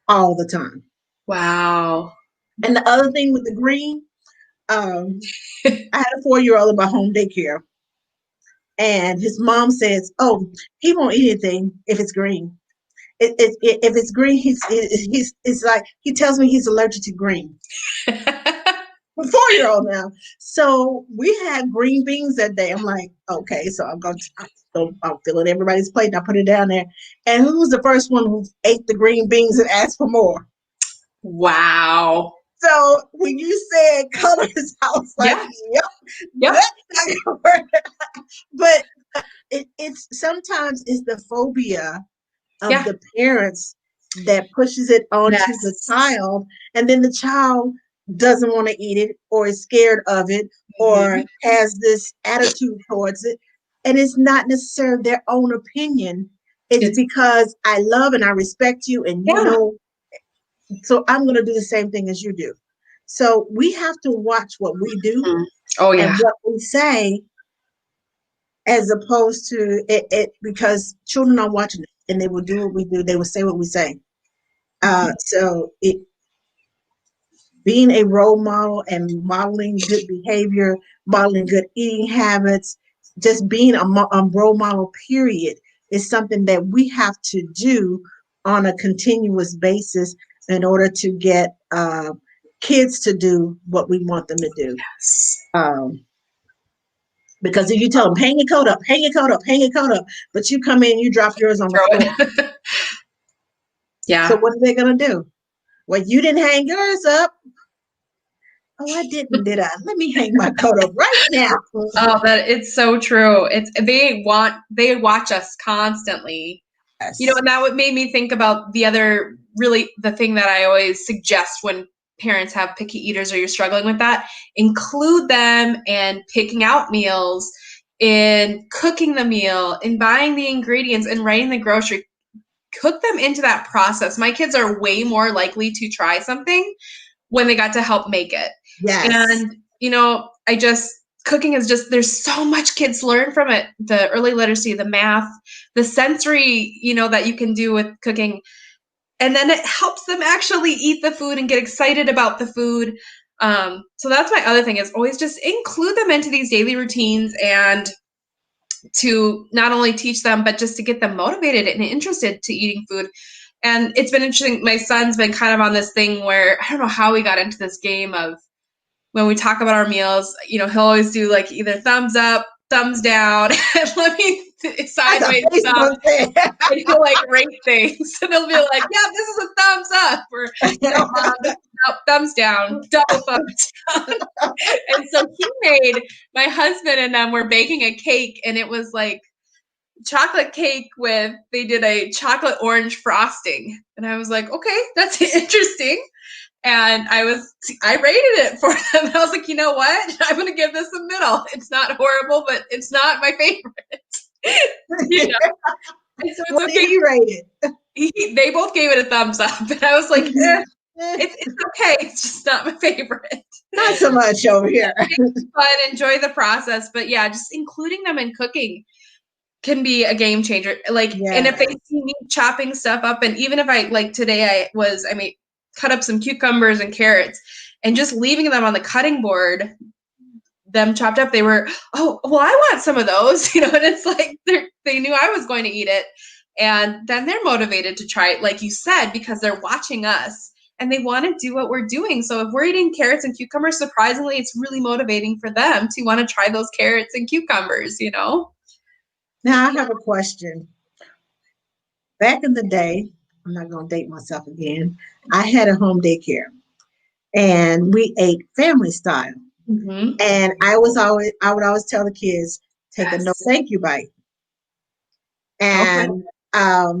Speaker 6: all the time.
Speaker 7: Wow.
Speaker 6: And the other thing with the green, I had a 4-year-old in my home daycare, and his mom says, oh, he won't eat anything if it's green. If it's green, it's like, he tells me he's allergic to green. 4-year-old now. So we had green beans that day. I'm like, okay, so I'm filling everybody's plate, and I put it down there. And who was the first one who ate the green beans and asked for more?
Speaker 7: Wow.
Speaker 6: So when you said colors, I was like, yep. That's not gonna work. But it's sometimes it's the phobia of the parents that pushes it onto the child, and then the child doesn't want to eat it, or is scared of it, or has this attitude towards it. And it's not necessarily their own opinion. It's because I love and I respect you, and so I'm going to do the same thing as you do. So we have to watch what we do and what we say, as opposed to it because children are watching it and they will do what we do. They will say what we say. So it being a role model and modeling good behavior, modeling good eating habits, just being a role model, period, is something that we have to do on a continuous basis in order to get kids to do what we want them to do. Because if you tell them, hang your coat up, hang your coat up, hang your coat up, but you come in, you drop yours on the
Speaker 7: Throw
Speaker 6: floor.
Speaker 7: it. Yeah.
Speaker 6: So what are they going to do? Well, you didn't hang yours up. Oh, I didn't, did I? Let me hang my coat up right now.
Speaker 7: Oh, it's so true. They watch us constantly.
Speaker 6: Yes.
Speaker 7: You know, and that made me think about the thing that I always suggest when parents have picky eaters or you're struggling with that, include them in picking out meals, in cooking the meal, in buying the ingredients, and writing the grocery. Cook them into that process. My kids are way more likely to try something when they got to help make it.
Speaker 6: Yes.
Speaker 7: And, you know, cooking is just, there's so much kids learn from it. The early literacy, the math, the sensory, you know, that you can do with cooking. And then it helps them actually eat the food and get excited about the food. So that's my other thing, is always just include them into these daily routines, and to not only teach them, but just to get them motivated and interested to eating food. And it's been interesting. My son's been kind of on this thing where, I don't know how we got into this game of, when we talk about our meals, you know, he'll always do like either thumbs up, thumbs down, and let me sideways thumb. And he'll like rate things, and he'll be like, "Yeah, this is a thumbs up," or "No, Mom, this is thumbs down, double thumbs down." And so my husband and them were baking a cake, and it was like chocolate cake they did a chocolate orange frosting, and I was like, "Okay, that's interesting." And I rated it for them. I was like, you know what? I'm going to give this a middle. It's not horrible, but it's not my favorite. You know? And so it's
Speaker 6: what
Speaker 7: okay.
Speaker 6: did he rate
Speaker 7: it? They both gave it a thumbs up. And I was like, it's okay. It's just not my favorite.
Speaker 6: Not so much over here.
Speaker 7: It's fun. Enjoy the process. But yeah, just including them in cooking can be a game changer. Like, and if they see me chopping stuff up, and even if today I made cut up some cucumbers and carrots, and just leaving them on the cutting board, them chopped up, they were, oh, well, I want some of those, you know, and it's like they knew I was going to eat it. And then they're motivated to try it, like you said, because they're watching us and they want to do what we're doing. So if we're eating carrots and cucumbers, surprisingly, it's really motivating for them to want to try those carrots and cucumbers, you know?
Speaker 6: Now I have a question. Back in the day, I'm not going to date myself again, I had a home daycare and we ate family style.
Speaker 7: Mm-hmm.
Speaker 6: And I would always tell the kids, take a no thank you bite. And my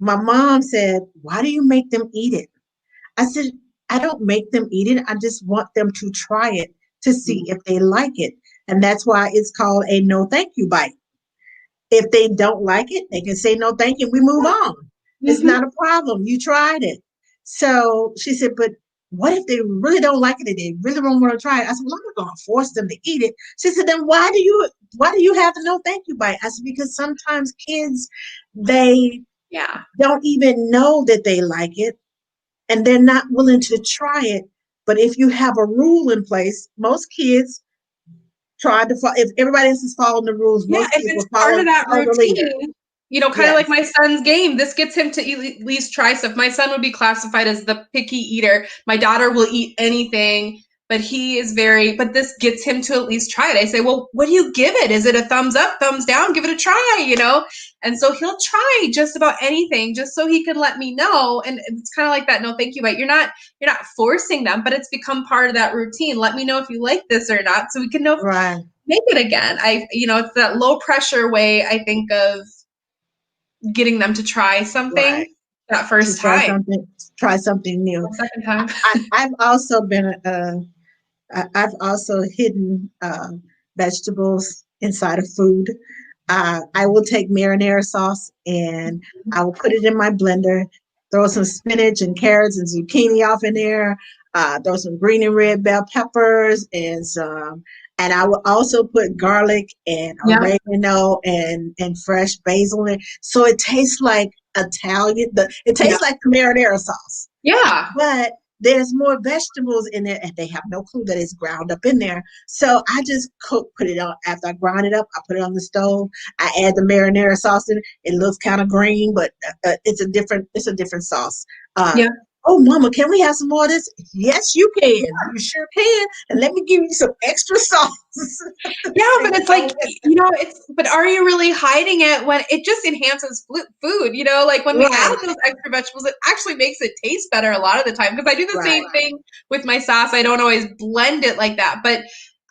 Speaker 6: mom said, why do you make them eat it? I said, I don't make them eat it. I just want them to try it to see if they like it. And that's why it's called a no thank you bite. If they don't like it, they can say no thank you. We move on. It's not a problem. You tried it. So she said, but what if they really don't like it and they really don't want to try it? I said, well, I'm not going to force them to eat it. She said, then why do you have the no thank you bite? I said, because sometimes kids, they don't even know that they like it and they're not willing to try it. But if you have a rule in place, most kids try to follow. If everybody else is following the rules, most kids will follow
Speaker 7: part of that
Speaker 6: routine.
Speaker 7: You know, kind of like my son's game. This gets him to at least try stuff. My son would be classified as the picky eater. My daughter will eat anything, but but this gets him to at least try it. I say, well, what do you give it? Is it a thumbs up, thumbs down? Give it a try, you know? And so he'll try just about anything just so he can let me know. And it's kind of like that no thank you bite. You're not forcing them, but it's become part of that routine. Let me know if you like this or not so we can know make it again. It's that low pressure way, I think, of getting them to try something that first time.
Speaker 6: Try something new.
Speaker 7: Second time.
Speaker 6: I've also been I've also hidden vegetables inside of food. I will take marinara sauce and I will put it in my blender, throw some spinach and carrots and zucchini off in there, throw some green and red bell peppers and some And I would also put garlic and
Speaker 7: Yeah.
Speaker 6: oregano and fresh basil in it. So it tastes like Italian. It tastes like marinara sauce.
Speaker 7: Yeah.
Speaker 6: But there's more vegetables in there, and they have no clue that it's ground up in there. So I just put it on after I grind it up. I put it on the stove. I add the marinara sauce in it. It looks kind of green, but it's a different sauce.
Speaker 7: Yeah.
Speaker 6: Oh, Mama, can we have some more of this? Yes, you can. You sure can. And let me give you some extra sauce.
Speaker 7: Yeah, but it's like, but are you really hiding it when it just enhances food? Like when we add those extra vegetables, it actually makes it taste better a lot of the time. Because I do the same thing with my sauce. I don't always blend it like that, but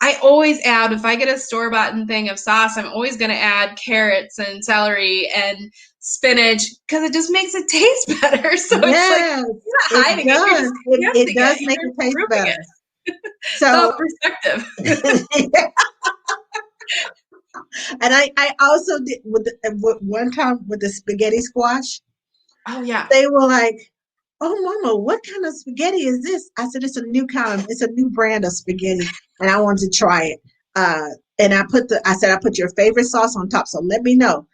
Speaker 7: I always add, if I get a store-bought thing of sauce, I'm always going to add carrots and celery and spinach because it just makes it taste better. So it's like, you're not hiding it. You're just
Speaker 6: It does make it taste better. So
Speaker 7: perspective.
Speaker 6: And I also did with one time with the spaghetti squash.
Speaker 7: Oh yeah.
Speaker 6: They were like, "Oh, Mama, what kind of spaghetti is this?" I said, "It's a new brand of spaghetti, and I wanted to try it." And I said, "I put your favorite sauce on top, so let me know."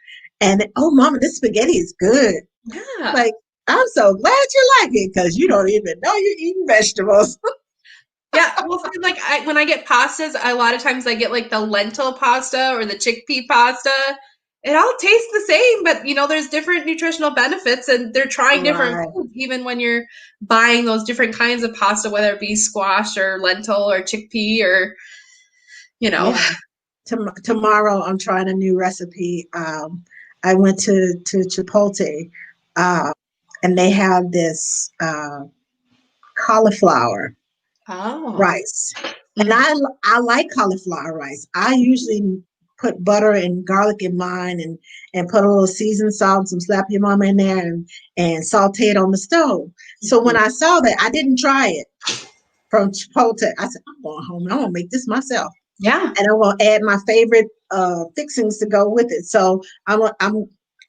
Speaker 6: And oh, Mama, this spaghetti is good.
Speaker 7: Yeah.
Speaker 6: Like, I'm so glad you like it because you don't even know you're eating vegetables.
Speaker 7: Yeah, well, like when I get pastas, a lot of times I get like the lentil pasta or the chickpea pasta. It all tastes the same, but there's different nutritional benefits, and they're trying different foods even when you're buying those different kinds of pasta, whether it be squash or lentil or chickpea or
Speaker 6: Yeah. Tomorrow I'm trying a new recipe. I went to Chipotle, and they have this cauliflower rice, and I like cauliflower rice. I usually put butter and garlic in mine, and put a little seasoned salt, some slap your mama in there, and saute it on the stove. So when I saw that, I didn't try it from Chipotle. I said, I'm going home. I'm gonna make this myself.
Speaker 7: Yeah.
Speaker 6: And I'm gonna add my favorite fixings to go with it. So I'm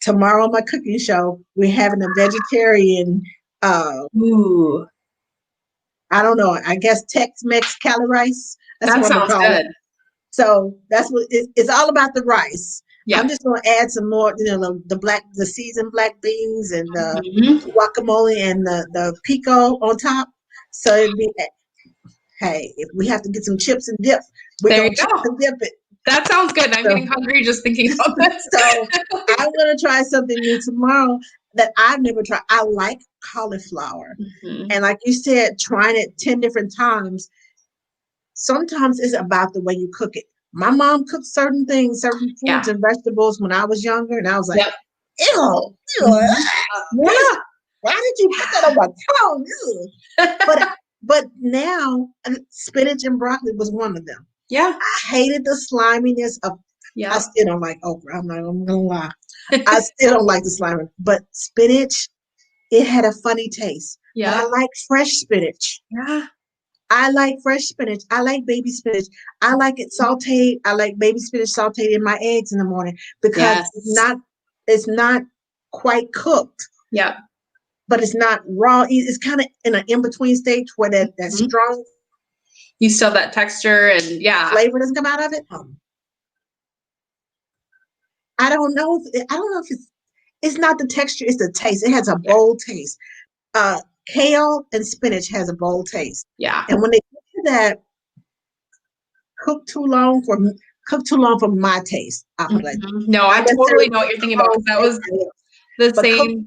Speaker 6: tomorrow on my cooking show, we're having a vegetarian
Speaker 7: Ooh.
Speaker 6: I don't know, I guess Tex-Mex Cali rice. That's
Speaker 7: That
Speaker 6: what I'm
Speaker 7: sounds
Speaker 6: calling
Speaker 7: good.
Speaker 6: it. So that's what it's all about, the rice.
Speaker 7: Yeah.
Speaker 6: I'm just gonna add some more, the seasoned black beans and the guacamole and the pico on top. So it'd be, hey, if we have to get some chips and dip, we're
Speaker 7: There
Speaker 6: gonna
Speaker 7: you
Speaker 6: chip
Speaker 7: go.
Speaker 6: and dip it.
Speaker 7: That sounds good. I'm getting hungry just thinking about this.
Speaker 6: So I'm gonna try something new tomorrow that I've never tried. I like cauliflower, and like you said, trying it 10 different times. Sometimes it's about the way you cook it. My mom cooked certain things, certain foods and vegetables when I was younger, and I was like, ew, why did you put that on my tongue? Ew. But now spinach and broccoli was one of them.
Speaker 7: Yeah.
Speaker 6: I hated the sliminess of. I still don't like okra. I'm gonna lie. I still don't like the slimy. But spinach, it had a funny taste.
Speaker 7: Yeah.
Speaker 6: But I like fresh spinach.
Speaker 7: Yeah.
Speaker 6: I like fresh spinach. I like baby spinach. I like it sauteed. I like baby spinach sauteed in my eggs in the morning because it's not quite cooked.
Speaker 7: Yeah.
Speaker 6: But it's not raw. It's kind of in an in-between stage where that strong.
Speaker 7: You still have that texture and
Speaker 6: flavor doesn't come out of it. I don't know if it's not the texture, it's the taste. It has a bold taste. Kale and spinach has a bold taste.
Speaker 7: Yeah.
Speaker 6: And when they do that, cook too long for my taste.
Speaker 7: No, I totally know what you're thinking about. That was the same.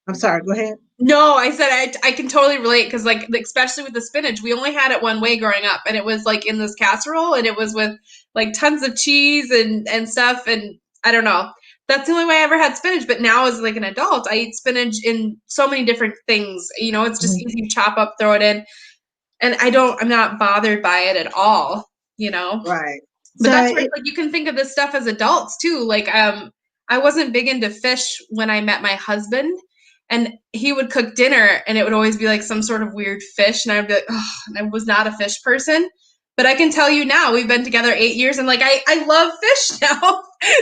Speaker 6: I'm sorry, go ahead.
Speaker 7: No, I said I can totally relate because like especially with the spinach, we only had it one way growing up, and it was like in this casserole, and it was with like tons of cheese and stuff, and I don't know. That's the only way I ever had spinach. But now as like an adult, I eat spinach in so many different things. It's just easy to chop up, throw it in, and I'm not bothered by it at all.
Speaker 6: Right.
Speaker 7: But that's where like you can think of this stuff as adults too. Like I wasn't big into fish when I met my husband. And he would cook dinner and it would always be like some sort of weird fish. And I'd be like, oh, I was not a fish person. But I can tell you now, we've been together 8 years and like, I love fish now.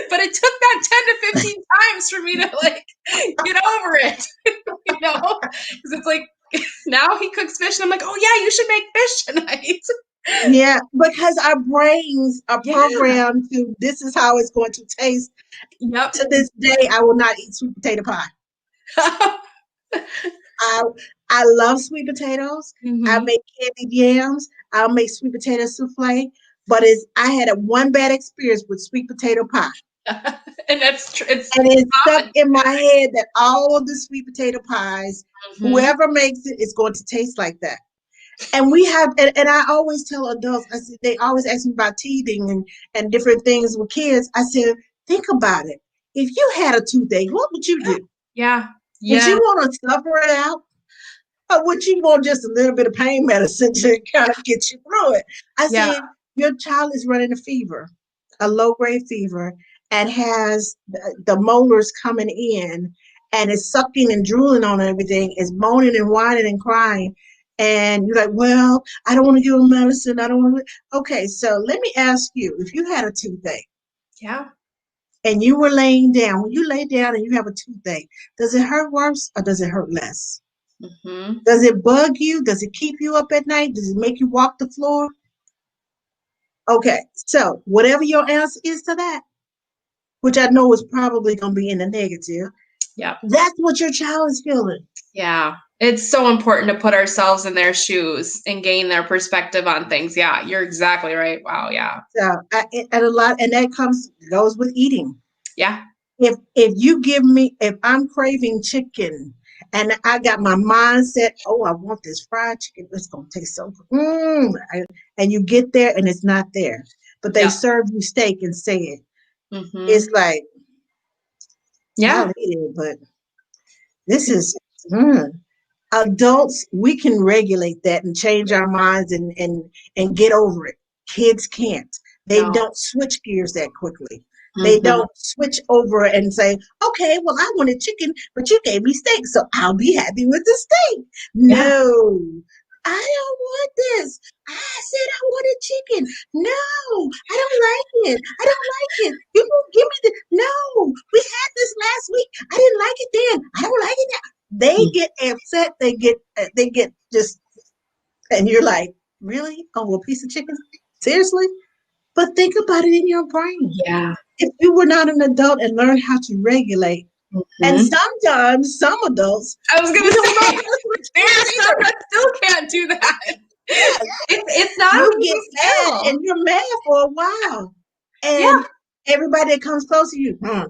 Speaker 7: But it took that 10 to 15 times for me to like get over it, Because it's like, now he cooks fish and I'm like, oh yeah, you should make fish tonight.
Speaker 6: Yeah, because our brains are
Speaker 7: Yeah.
Speaker 6: programmed to this is how it's going to taste.
Speaker 7: Yep.
Speaker 6: To this day, I will not eat sweet potato pie. I I love sweet potatoes. I
Speaker 7: Mhm.
Speaker 6: make candied yams. I'll make sweet potato souffle. But I had a one bad experience with sweet potato pie.
Speaker 7: And that's true. It's
Speaker 6: And it stuck
Speaker 7: common.
Speaker 6: in my head that all of the sweet potato pies,
Speaker 7: Mhm.
Speaker 6: whoever makes it, is going to taste like that. And we have, and I always tell adults, I said, they always ask me about teething and different things with kids. I said, think about it. If you had a toothache, what would you do?
Speaker 7: Yeah.
Speaker 6: Would you
Speaker 7: Yeah.
Speaker 6: want to suffer it out? Or would you want just a little bit of pain medicine to kind of get you through it? I
Speaker 7: Yeah.
Speaker 6: said, your child is running a fever, a low grade fever, and has the molars coming in and is sucking and drooling on everything, is moaning and whining and crying. And you're like, well, I don't want to give him medicine. I don't want to. Okay, so let me ask you, if you had a toothache
Speaker 7: Yeah.
Speaker 6: and you were laying down, when you lay down and you have a toothache, does it hurt worse or does it hurt less?
Speaker 7: Mhm.
Speaker 6: Does it bug you? Does it keep you up at night? Does it make you walk the floor? Okay, so whatever your answer is to that, which I know is probably going to be in the negative,
Speaker 7: Yeah.
Speaker 6: that's what your child is feeling.
Speaker 7: Yeah. It's so important to put ourselves in their shoes and gain their perspective on things. Yeah, you're exactly right. Wow. Yeah.
Speaker 6: So, and that goes with eating.
Speaker 7: Yeah.
Speaker 6: If you give me, if I'm craving chicken and I got my mindset, oh, I want this fried chicken, it's gonna taste so good. And you get there and it's not there, but they
Speaker 7: Yeah.
Speaker 6: serve you steak and say it.
Speaker 7: Mhm.
Speaker 6: It's like, I'll
Speaker 7: Yeah.
Speaker 6: eat it, but this is mm. Adults, we can regulate that and change our minds and get over it. Kids can't. They
Speaker 7: No.
Speaker 6: don't switch gears that quickly. They
Speaker 7: Mhm.
Speaker 6: don't switch over and say, okay, well, I wanted chicken, but you gave me steak, so I'll be happy with the steak.
Speaker 7: Yeah.
Speaker 6: No, I don't want this. I said I wanted chicken. No, I don't like it. I don't like it. You won't give me the. No, we had this last week. I didn't like it then. I don't like it now. They get upset. They get just, and you're like, really? Oh, a piece of chicken? Seriously? But think about it in your brain.
Speaker 7: Yeah.
Speaker 6: If you were not an adult and learned how to regulate, and
Speaker 7: Mhm.
Speaker 6: sometimes some adults,
Speaker 7: I was
Speaker 6: we
Speaker 7: gonna
Speaker 6: don't know how
Speaker 7: say
Speaker 6: to switch
Speaker 7: there
Speaker 6: gears
Speaker 7: are some
Speaker 6: either.
Speaker 7: that still can't do that.
Speaker 6: Yes,
Speaker 7: It's not an
Speaker 6: you get
Speaker 7: easy
Speaker 6: mad
Speaker 7: skill.
Speaker 6: and you're mad for a while, and
Speaker 7: Yeah.
Speaker 6: everybody that comes close to you, hmm.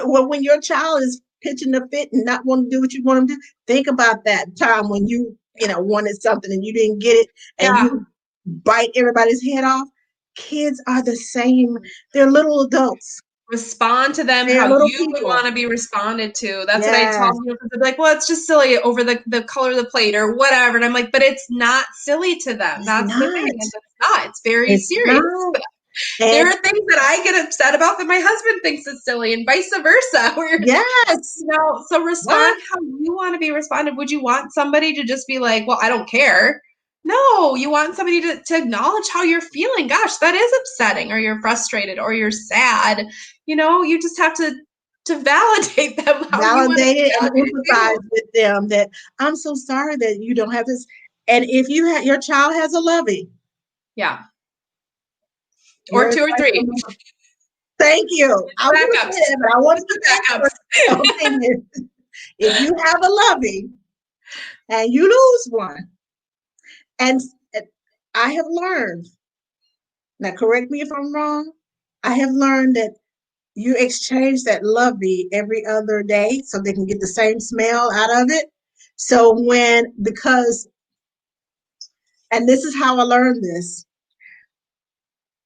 Speaker 6: Well, when your child is pitching a fit and not wanting to do what you want them to do, think about that time when wanted something and you didn't get it and
Speaker 7: Yeah.
Speaker 6: you bite everybody's head off. Kids are the same. They're little adults.
Speaker 7: Respond to them
Speaker 6: They're
Speaker 7: how
Speaker 6: little
Speaker 7: you would
Speaker 6: people.
Speaker 7: want to be responded to. That's what I tell
Speaker 6: Yes,
Speaker 7: people because they're like, well, it's just silly over the color of the plate or whatever. And I'm like, but it's not silly to them.
Speaker 6: it's
Speaker 7: That's the thing.
Speaker 6: not.
Speaker 7: It's not. It's very
Speaker 6: It's
Speaker 7: serious.
Speaker 6: not.
Speaker 7: There
Speaker 6: And
Speaker 7: are things that I get upset about that my husband thinks is silly and vice versa. Where
Speaker 6: yes,
Speaker 7: so respond
Speaker 6: what?
Speaker 7: how you want to be responded. Would you want somebody to just be like, well, I don't care? No, you want somebody to acknowledge how you're feeling. Gosh, that is upsetting, or you're frustrated, or you're sad. You just have to validate them how you want to
Speaker 6: Validate
Speaker 7: be
Speaker 6: it and
Speaker 7: validated
Speaker 6: empathize
Speaker 7: too.
Speaker 6: with them that I'm so sorry that you don't have this. And if your child has a lovey,
Speaker 7: Yeah. Or
Speaker 6: your
Speaker 7: two or
Speaker 6: advice
Speaker 7: three.
Speaker 6: on thank you. I was going to say
Speaker 7: Backups.
Speaker 6: that, but I want
Speaker 7: Always
Speaker 6: to
Speaker 7: the
Speaker 6: get that
Speaker 7: backups.
Speaker 6: first opinion. If you have a lovey and you lose one, and I have learned, now correct me if I'm wrong, I have learned that you exchange that lovey every other day so they can get the same smell out of it. So and this is how I learned this.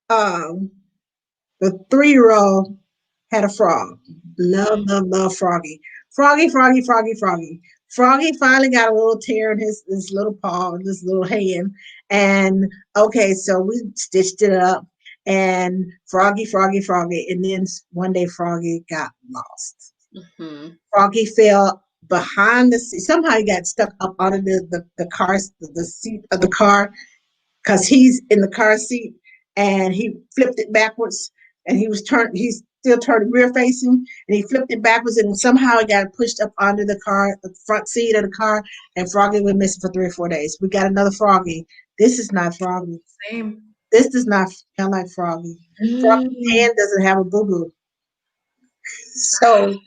Speaker 6: Um, the 3-year-old had a frog. Love,
Speaker 7: Mhm.
Speaker 6: love, love Froggy. Froggy, Froggy, Froggy, Froggy. Froggy finally got a little tear in his little paw, this little hand. And okay, so we stitched it up. And Froggy, Froggy, Froggy. And then one day Froggy got lost.
Speaker 7: Mhm.
Speaker 6: Froggy fell behind the seat. Somehow he got stuck up under the car, the seat of the car, because he's in the car seat and he flipped it backwards and he's still turned rear facing and he flipped it backwards and somehow it got pushed up onto the front seat of the car, and Froggy went missing for 3 or 4 days. We got another Froggy This is not Froggy.
Speaker 7: Same.
Speaker 6: This does not smell like Froggy. Froggy's
Speaker 7: Mm.
Speaker 6: hand doesn't have a boo-boo. So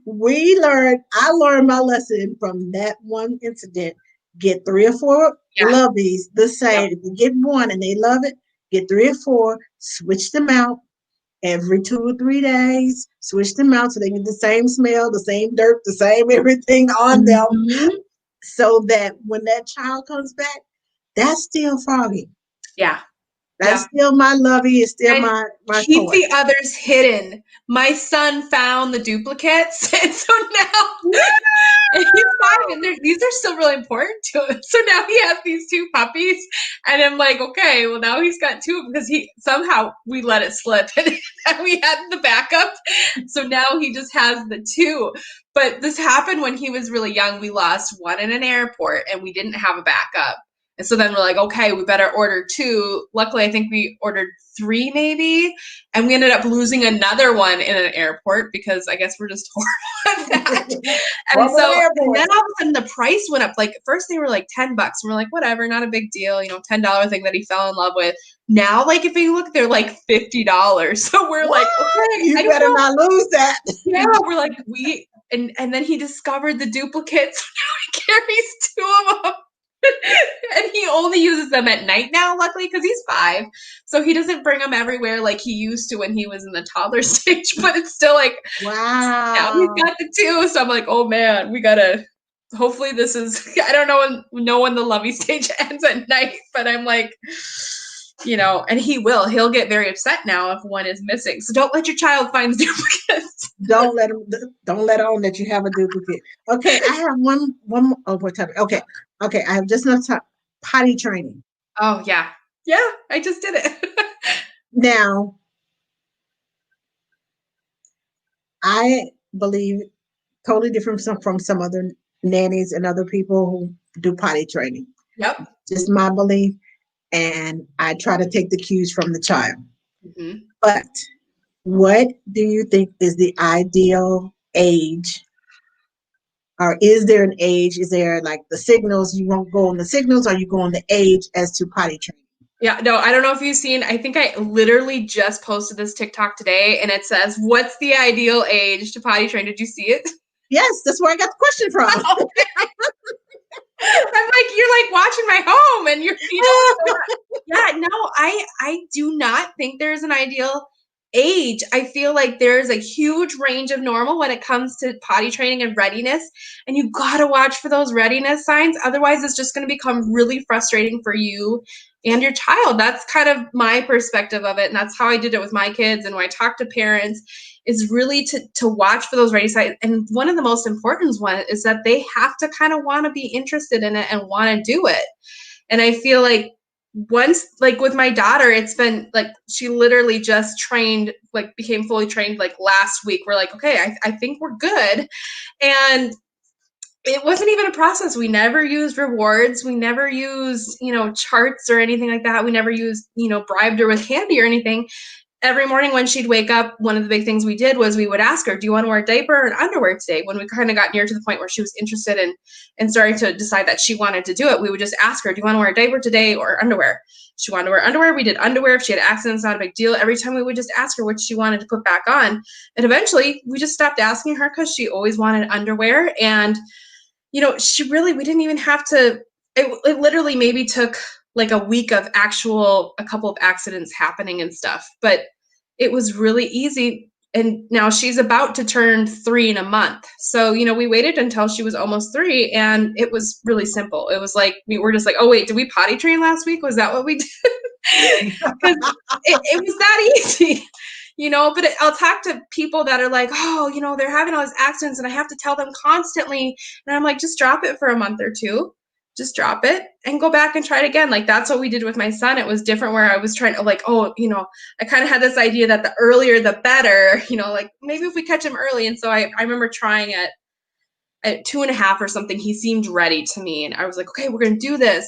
Speaker 6: I learned my lesson from that one incident. Get 3 or 4
Speaker 7: Yeah.
Speaker 6: loveys the same. If you get one and they love it, get 3 or 4, switch them out every 2 or 3 days, switch them out so they get the same smell, the same dirt, the same everything on them,
Speaker 7: Mhm.
Speaker 6: so that when that child comes back, that's still Froggy.
Speaker 7: Yeah.
Speaker 6: That's
Speaker 7: Yeah.
Speaker 6: still my lovey. It's still
Speaker 7: And
Speaker 6: my
Speaker 7: keep
Speaker 6: toy.
Speaker 7: the others hidden. My son found the duplicates, and so now and he's 5, and these are still really important to him. So now he has these 2 puppies, and I'm like, okay, well now he's got 2 because we let it slip, and we had the backup. So now he just has the 2. But this happened when he was really young. We lost one in an airport, and we didn't have a backup. And so then we're like, okay, we better order 2. Luckily, I think we ordered 3 maybe. And we ended up losing another one in an airport because I guess we're just horrible at that. And then all of a sudden the price went up. Like at first they were like $10. And we're like, whatever, not a big deal. $10 thing that he fell in love with. Now, like if you look, they're like $50. So we're like, okay,
Speaker 6: you better not lose that.
Speaker 7: Yeah, we're like, and then he discovered the duplicates. So now he carries 2 of them. And he only uses them at night now, luckily, because he's 5. So he doesn't bring them everywhere like he used to when he was in the toddler stage. But it's still like,
Speaker 6: wow.
Speaker 7: Now he's got the 2. So I'm like, oh man, we gotta. Hopefully this is. I don't know when the lovey stage ends at night, but I'm like, and he'll get very upset now if one is missing. So don't let your child find duplicates.
Speaker 6: Don't let on that you have a duplicate. Okay, I have one more. Oh, what time? Okay, I have just enough time. Potty training.
Speaker 7: Oh yeah, I just did it.
Speaker 6: Now, I believe totally different from some other nannies and other people who do potty training.
Speaker 7: Yep.
Speaker 6: Just my belief, and I try to take the cues from the child.
Speaker 7: Mm-hmm.
Speaker 6: But what do you think is the ideal age? Or is there an age? Is there like the signals? You won't go on the signals, or you go on the age as to potty training?
Speaker 7: Yeah, no, I don't know if you've seen, I think I literally just posted this TikTok today and it says, what's the ideal age to potty train? Did you see it?
Speaker 6: Yes, that's where I got the question from.
Speaker 7: I'm like, you're like watching my home and yeah, no, I do not think there's an ideal age. I feel like there's a huge range of normal when it comes to potty training and readiness. And you got to watch for those readiness signs. Otherwise, it's just going to become really frustrating for you and your child. That's kind of my perspective of it. And that's how I did it with my kids. And when I talk to parents, is really to watch for those ready signs. And one of the most important ones is that they have to kind of want to be interested in it and want to do it. And I feel like once, like with my daughter, it's been like she literally just trained, like became fully trained like last week. We're like, okay, I think we're good. And it wasn't even a process. We never used rewards. We never used, charts or anything like that. We never used, bribed her with candy or anything. Every morning when she'd wake up, one of the big things we did was we would ask her, do you want to wear a diaper or an underwear today? When we kind of got near to the point where she was interested in starting to decide that she wanted to do it, we would just ask her, do you want to wear a diaper today or underwear? She wanted to wear underwear. We did underwear. If she had accidents, not a big deal. Every time we would just ask her what she wanted to put back on. And eventually we just stopped asking her because she always wanted underwear. And, we didn't even have to, it literally maybe took like a week of a couple of accidents happening and stuff, but it was really easy. And now she's about to turn 3 in a month. So, we waited until she was almost 3 and it was really simple. It was like, we were just like, oh wait, did we potty train last week? Was that what we did? Because it was that easy. But I'll talk to people that are like, oh, they're having all these accidents and I have to tell them constantly. And I'm like, just drop it for a month or 2. Just drop it and go back and try it again. Like that's what we did with my son. It was different where I was trying to like, I kind of had this idea that the earlier, the better, like maybe if we catch him early. And so I remember trying at 2.5 or something, he seemed ready to me. And I was like, okay, we're going to do this.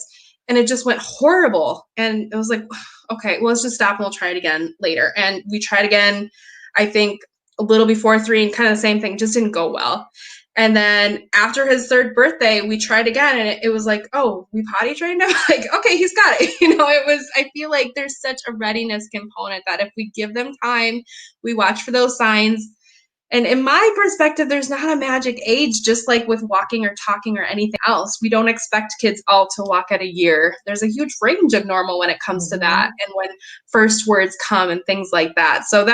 Speaker 7: And it just went horrible. And it was like, okay, well, let's just stop and we'll try it again later. And we tried again, I think a little before 3 and kind of the same thing, just didn't go well. And then after his third birthday, we tried again, and it was like, oh, we potty trained him. Like, okay, he's got it. I feel like there's such a readiness component that if we give them time, we watch for those signs. And in my perspective, there's not a magic age, just like with walking or talking or anything else. We don't expect kids all to walk at a year. There's a huge range of normal when it comes to that, and when first words come and things like that. So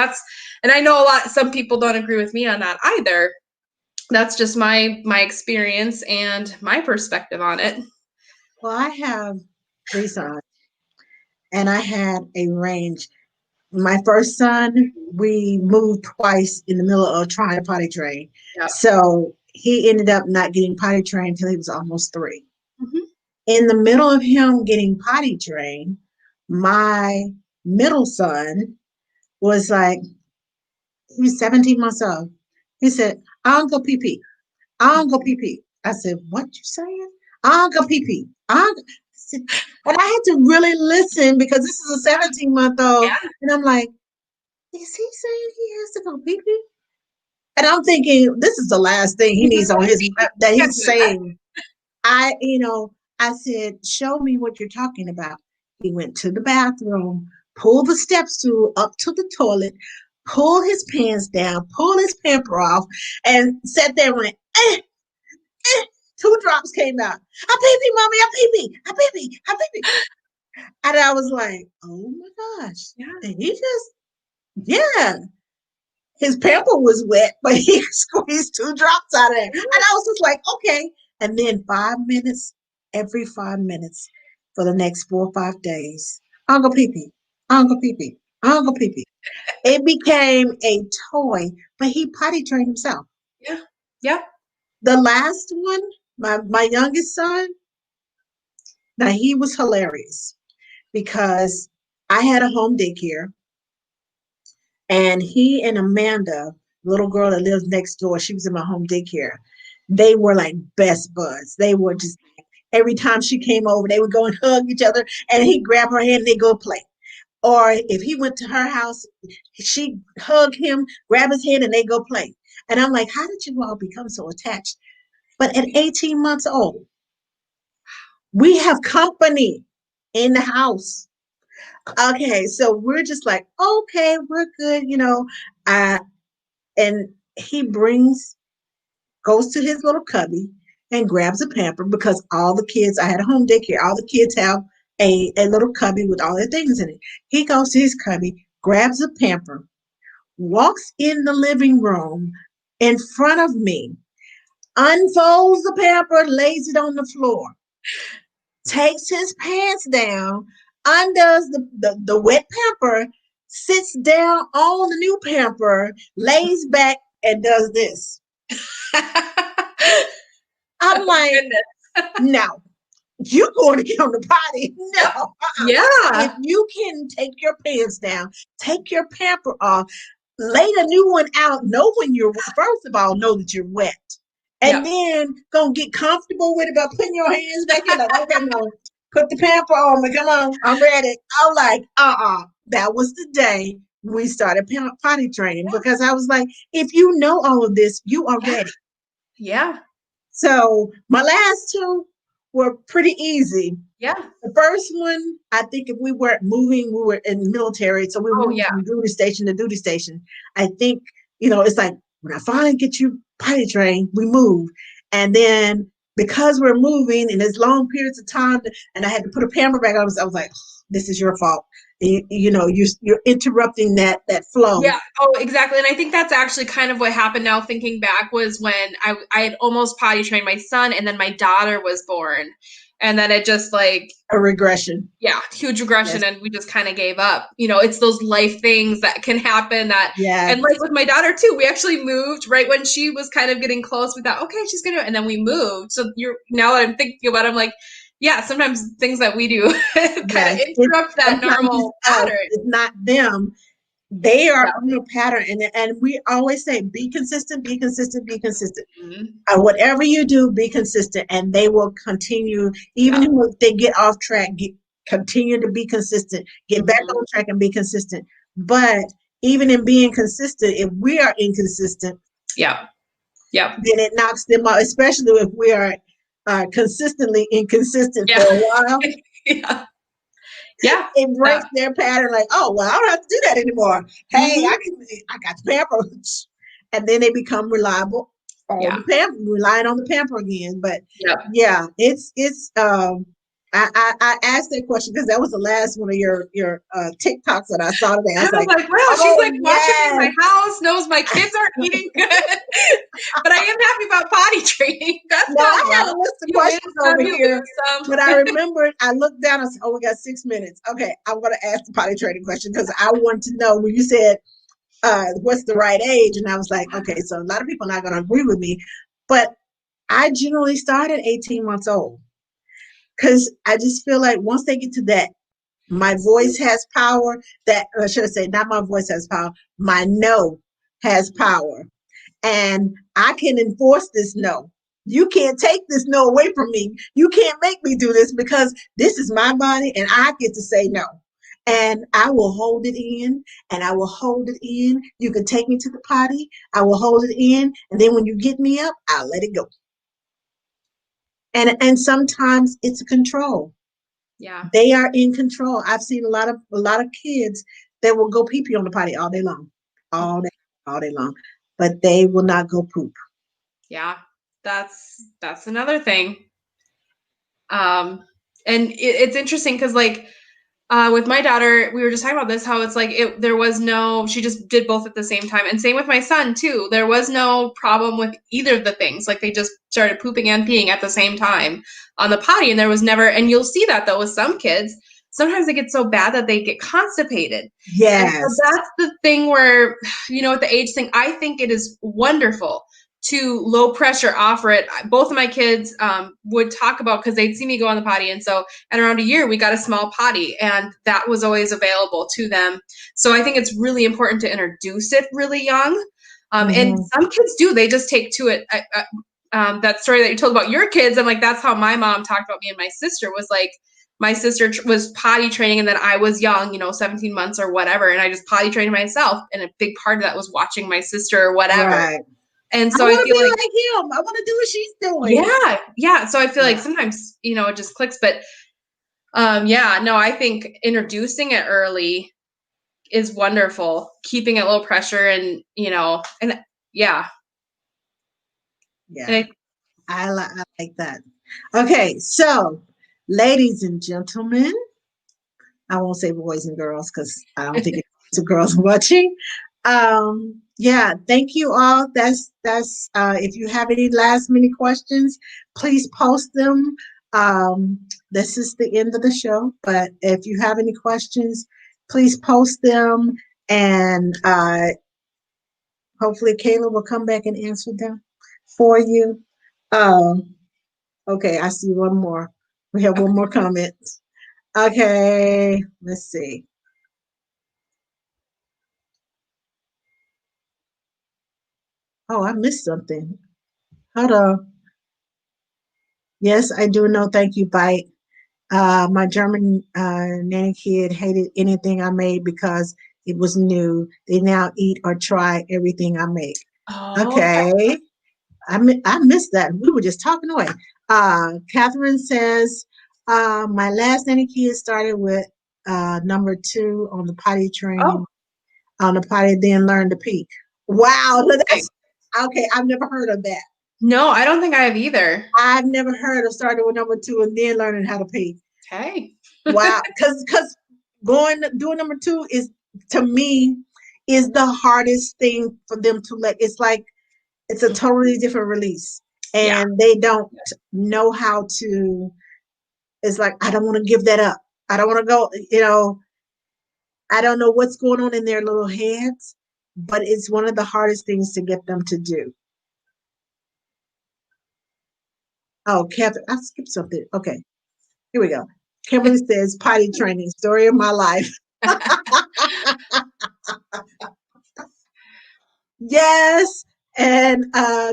Speaker 7: and I know some people don't agree with me on that either. That's just my experience and my perspective on it.
Speaker 6: Well, I have 3 sons, and I had a range. My first son, we moved twice in the middle of trying to potty train.
Speaker 7: Yep.
Speaker 6: So he ended up not getting potty trained until he was almost 3.
Speaker 7: Mhm.
Speaker 6: In the middle of him getting potty trained, my middle son was like, he was 17 months old. He said, I'll go pee pee. I'll go pee pee. I said, what you saying? I'll go pee pee. And I had to really listen because this is a 17-month-old.
Speaker 7: Yeah.
Speaker 6: And I'm like, is he saying he has to go pee pee? And I'm thinking, this is the last thing he needs on his that he's saying. I said, show me what you're talking about. He went to the bathroom, pulled the step stool up to the toilet, pulled his pants down, pulled his pamper off, and sat there and went, 2 drops came out. I pee pee, mommy, I pee pee, I pee pee, I pee pee. And I was like, oh my gosh.
Speaker 7: Yeah.
Speaker 6: And he just, his pamper was wet, but he squeezed 2 drops out of it. And I was just like, okay. And then 5 minutes, every 5 minutes for the next 4 or 5 days, I'll go pee pee, I'll go pee pee, I'll go pee pee. It became a toy, but he potty trained himself.
Speaker 7: Yeah. Yeah.
Speaker 6: The last one, my youngest son, now he was hilarious because I had a home daycare, and he and Amanda, little girl that lives next door, she was in my home daycare. They were like best buds. They were just, every time she came over, they would go and hug each other, and he'd grab her hand and they'd go play. Or if he went to her house, she'd hug him, grab his hand, and they'd go play. And I'm like, how did you all become so attached? But at 18 months old, we have company in the house. Okay, so we're just like, okay, we're good, and he goes to his little cubby and grabs a pamper, because all the kids, I had a home daycare, all the kids have a little cubby with all their things in it. He goes to his cubby, grabs a pamper, walks in the living room in front of me, unfolds the pamper, lays it on the floor, takes his pants down, undoes the wet pamper, sits down on the new pamper, lays back, and does this. I'm like, no, you're going to get on the potty. No.
Speaker 7: Yeah.
Speaker 6: If you can take your pants down, take your pamper off, lay the new one out, know when you're, first of all, know that you're wet. And then go get comfortable with it by putting your hands back in. Like, okay, no, put the pamper on me. Come on, I'm ready. I'm like, That was the day we started potty training, because I was like, if you know all of this, you are ready.
Speaker 7: Yeah.
Speaker 6: So my last 2 were pretty easy.
Speaker 7: Yeah.
Speaker 6: The first one, I think if we weren't moving, we were in the military, so we were moving from duty station to duty station. I think, it's like, when I finally get you potty trained, we move. And then because we're moving and there's long periods of time, and I had to put a pamper back on, I was like, this is your fault. You're interrupting that flow.
Speaker 7: Yeah. Oh, exactly. And I think that's actually kind of what happened now, thinking back, was when I had almost potty trained my son, and then my daughter was born. And then it just like
Speaker 6: a regression.
Speaker 7: Yeah, huge regression. Yes. And we just kind of gave up. It's those life things that can happen that, and like with my daughter too, we actually moved right when she was kind of getting close. We thought, okay, she's and then we moved. So now that I'm thinking about it, I'm like, yeah, sometimes things that we do kind of interrupt that normal pattern.
Speaker 6: It's not them. They are on a pattern, and we always say, be consistent, be consistent, be consistent. Mm-hmm. Whatever you do, be consistent, and they will continue. Even if they get off track, continue to be consistent. Get back on track and be consistent. But even in being consistent, if we are inconsistent,
Speaker 7: Yep.
Speaker 6: then it knocks them out, especially if we are consistently inconsistent for
Speaker 7: Yeah.
Speaker 6: a while.
Speaker 7: Yeah. Yeah.
Speaker 6: It breaks their pattern. Like, oh well, I don't have to do that anymore. Hey,
Speaker 7: Mhm.
Speaker 6: I got the pamper, and then they become reliable on
Speaker 7: Yeah.
Speaker 6: the pamper, relying on the pamper again. But
Speaker 7: Yep.
Speaker 6: yeah, it's. I asked that question because that was the last one of your TikToks that I saw today. I
Speaker 7: And
Speaker 6: was
Speaker 7: I was
Speaker 6: like,
Speaker 7: like, wow, she's
Speaker 6: oh
Speaker 7: like watching me in
Speaker 6: yes.
Speaker 7: my house, knows my kids aren't eating good. But I am happy about potty training. That's
Speaker 6: No,
Speaker 7: gone
Speaker 6: I have a
Speaker 7: well.
Speaker 6: list of
Speaker 7: You win
Speaker 6: questions over
Speaker 7: some, you
Speaker 6: here,
Speaker 7: lose some.
Speaker 6: but I remembered, I looked down and said, oh, we got 6 minutes. Okay, I'm going to ask the potty training question because I want to know when you said, what's the right age? And I was like, okay, so a lot of people are not going to agree with me, but I generally start at 18 months old because I just feel like once they get to that, my voice has power. That, or should I say, not my voice has power, my no has power. And I can enforce this no. You can't take this no away from me. You can't make me do this because this is my body and I get to say no. And I will hold it in and I will hold it in. You can take me to the potty. I will hold it in. And then when you get me up, I'll let it go. And sometimes it's a control.
Speaker 7: Yeah.
Speaker 6: They are in control. I've seen a lot of kids that will go pee pee on the potty all day long. All day long. But they will not go poop.
Speaker 7: Yeah. That's another thing. And it's interesting because like with my daughter, we were just talking about this, how it's like there was no, she just did both at the same time. And same with my son too. There was no problem with either of the things. Like they just started pooping and peeing at the same time on the potty. And there was never, and you'll see that though with some kids, sometimes they get so bad that they get constipated.
Speaker 6: Yes.
Speaker 7: And so that's the thing where, with the age thing, I think it is wonderful to low pressure offer it. Both of my kids would talk about, because they'd see me go on the potty. And so at around a year, we got a small potty and that was always available to them. So I think it's really important to introduce it really young. And some kids do, they just take to it. That story that you told about your kids, I'm like, that's how my mom talked about me and my sister, was like, my sister was potty training and then I was young, 17 months or whatever. And I just potty trained myself. And a big part of that was watching my sister or whatever.
Speaker 6: Right.
Speaker 7: And so
Speaker 6: I
Speaker 7: I
Speaker 6: want to
Speaker 7: feel
Speaker 6: be
Speaker 7: like
Speaker 6: him. I want to do what she's doing.
Speaker 7: yeah. So I feel like sometimes, it just clicks. But no, I think introducing it early is wonderful. Keeping it low pressure and, and yeah.
Speaker 6: Yeah.
Speaker 7: And
Speaker 6: I like that. Okay, so ladies and gentlemen, I won't say boys and girls because I don't think it's girls watching. Yeah, thank you all. That's if you have any last minute questions, please post them. This is the end of the show, but if you have any questions, please post them, and hopefully Kayla will come back and answer them for you. Okay, I see one more. We have one more comment. Okay, let's see. Oh, I missed something. Hold on. Yes, I do know. Thank you, Bite. My German nanny kid hated anything I made because it was new. They now eat or try everything I make. Okay. I missed that. We were just talking away. Catherine says, my last nanny kid started with number 2 on the potty training, on the potty, then learned to pee. Wow. That's okay. I've never heard of that.
Speaker 7: No, I don't think I have either.
Speaker 6: I've never heard of starting with number 2 and then learning how to pee.
Speaker 7: Okay.
Speaker 6: Wow. Because doing number 2 is, to me, is the hardest thing for them to let. It's like, it's a totally different release. And they don't know how to, it's like, I don't want to give that up. I don't want to go, I don't know what's going on in their little heads, but it's one of the hardest things to get them to do. Oh, Catherine, I skipped something. Okay, here we go. Kimberly says, potty training, story of my life. Yes. And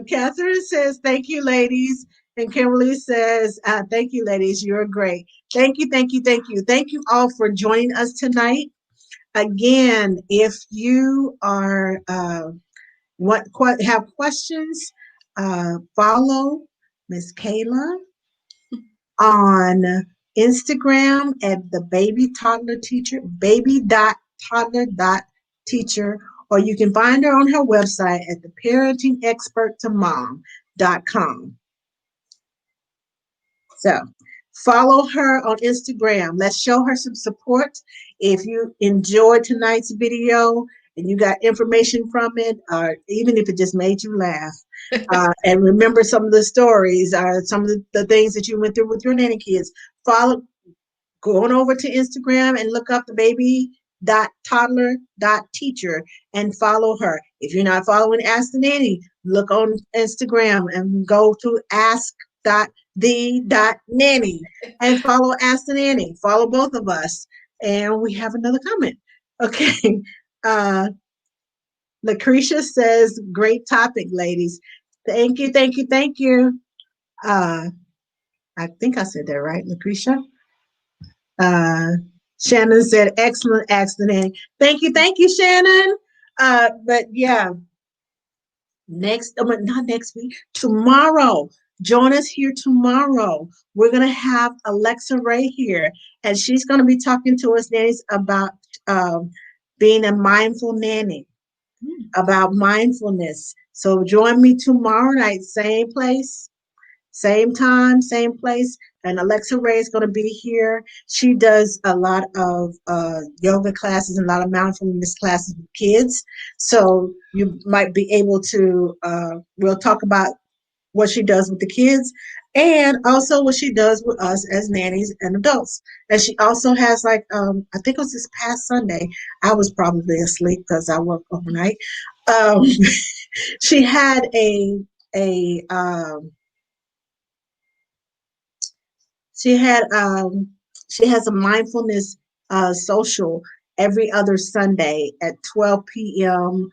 Speaker 6: Catherine says, thank you, ladies. And Kimberly says, thank you, ladies. You're great. Thank you, thank you, thank you. Thank you all for joining us tonight. Again, if you are have questions, follow Miss Kayla on Instagram at the baby toddler teacher, baby.toddler.teacher, or you can find her on her website at the parentingexperttomom.com. So follow her on Instagram. Let's show her some support. If you enjoyed tonight's video and you got information from it, or even if it just made you laugh, and remember some of the stories, some of the things that you went through with your nanny kids, go on over to Instagram and look up the baby.toddler.teacher and follow her. If you're not following Ask the Nanny, look on Instagram and go to ask.the.nanny and follow Ask the Nanny. Follow both of us. And we have another comment. Okay. Lucretia says, great topic, ladies. Thank you, thank you, thank you. I think I said that right, Lucretia. Shannon said, excellent accident. Thank you, Shannon. But yeah, not next week, tomorrow. Join us here tomorrow. We're going to have Alexa Ray here, and she's going to be talking to us, nannies, about being a mindful nanny, about mindfulness. So join me tomorrow night, same place, same time, same place. And Alexa Ray is going to be here. She does a lot of yoga classes and a lot of mindfulness classes with kids. So you might be able to, we'll talk about what she does with the kids and also what she does with us as nannies and adults. And she also has I think it was this past Sunday, I was probably asleep because I work overnight. She had she has a mindfulness social every other Sunday at 12 p.m.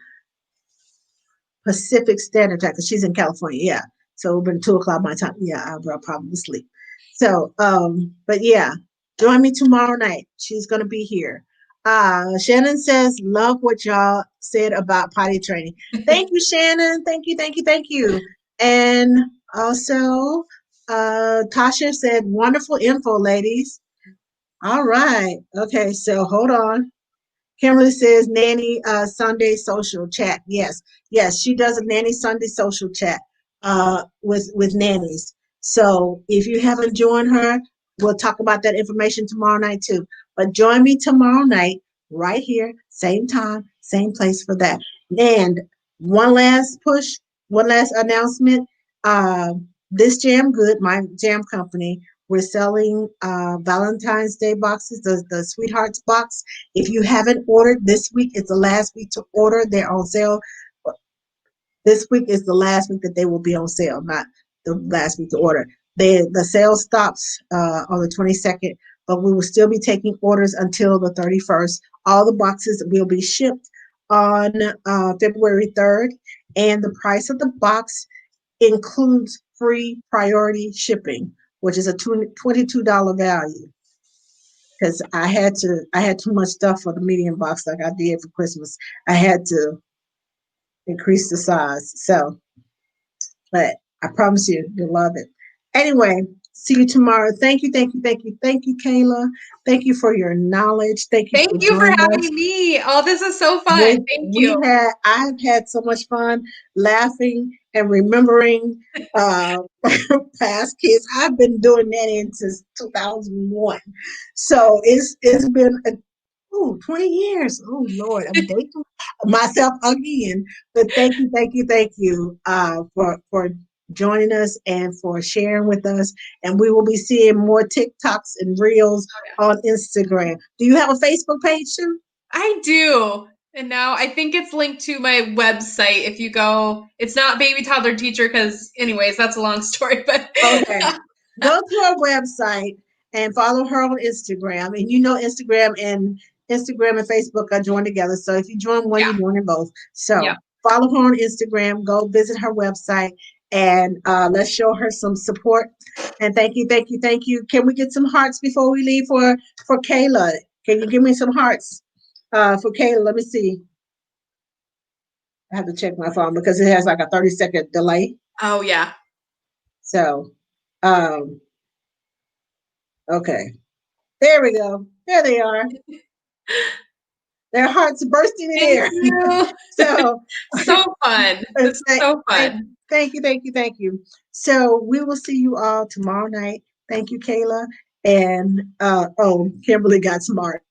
Speaker 6: Pacific Standard Time, because she's in California. Yeah. So it would have been 2 o'clock my time. Yeah, I'll probably sleep. So, but yeah, join me tomorrow night. She's going to be here. Shannon says, love what y'all said about potty training. Thank you, Shannon. Thank you. And also, Tasha said, wonderful info, ladies. All right. Okay. So hold on. Kimberly says nanny Sunday social chat. Yes, she does a nanny Sunday social chat with nannies. So if you haven't joined her, we'll talk about that information tomorrow night too. But join me tomorrow night right here, same time, same place for that. And one last announcement. This Jam Good, my jam company, we're selling Valentine's Day boxes, the Sweethearts box. If you haven't ordered, this week is the last week to order. They're on sale. This week is the last week that they will be on sale, not the last week to order. The sale stops on the 22nd, but we will still be taking orders until the 31st. All the boxes will be shipped on February 3rd, and the price of the box includes free priority shipping, which is a $22 value. Because I had too much stuff for the medium box like I did for Christmas. I had to increase the size. So, but I promise you'll love it. Anyway, see you tomorrow. Thank you, Kayla. Thank you for your knowledge. Thank you
Speaker 7: for
Speaker 6: joining
Speaker 7: having
Speaker 6: us.
Speaker 7: me. Oh, this is so fun. Thank you.
Speaker 6: I've had so much fun laughing and remembering past kids. I've been doing that since 2001. So it's been 20 years. Oh Lord, I'm dating myself again. But thank you for joining us and for sharing with us. And we will be seeing more TikToks and Reels on Instagram. Do you have a Facebook page too?
Speaker 7: I do. And now I think it's linked to my website. If you go, it's not Baby Toddler Teacher because, anyways, that's a long story. But
Speaker 6: okay, go to our website and follow her on Instagram. And Instagram and Facebook are joined together. So if you join one, you join in both. So follow her on Instagram. Go visit her website, and let's show her some support. And thank you. Can we get some hearts before we leave for Kayla? Can you give me some hearts for Kayla? Let me see. I have to check my phone because it has like a 30-second delay.
Speaker 7: Oh yeah.
Speaker 6: So, okay. There we go. There they are. Their hearts bursting in
Speaker 7: Thank
Speaker 6: air.
Speaker 7: you.
Speaker 6: So,
Speaker 7: So fun. This is so
Speaker 6: thank,
Speaker 7: fun.
Speaker 6: thank you. So we will see you all tomorrow night. Thank you, Kayla. And Kimberly got smart.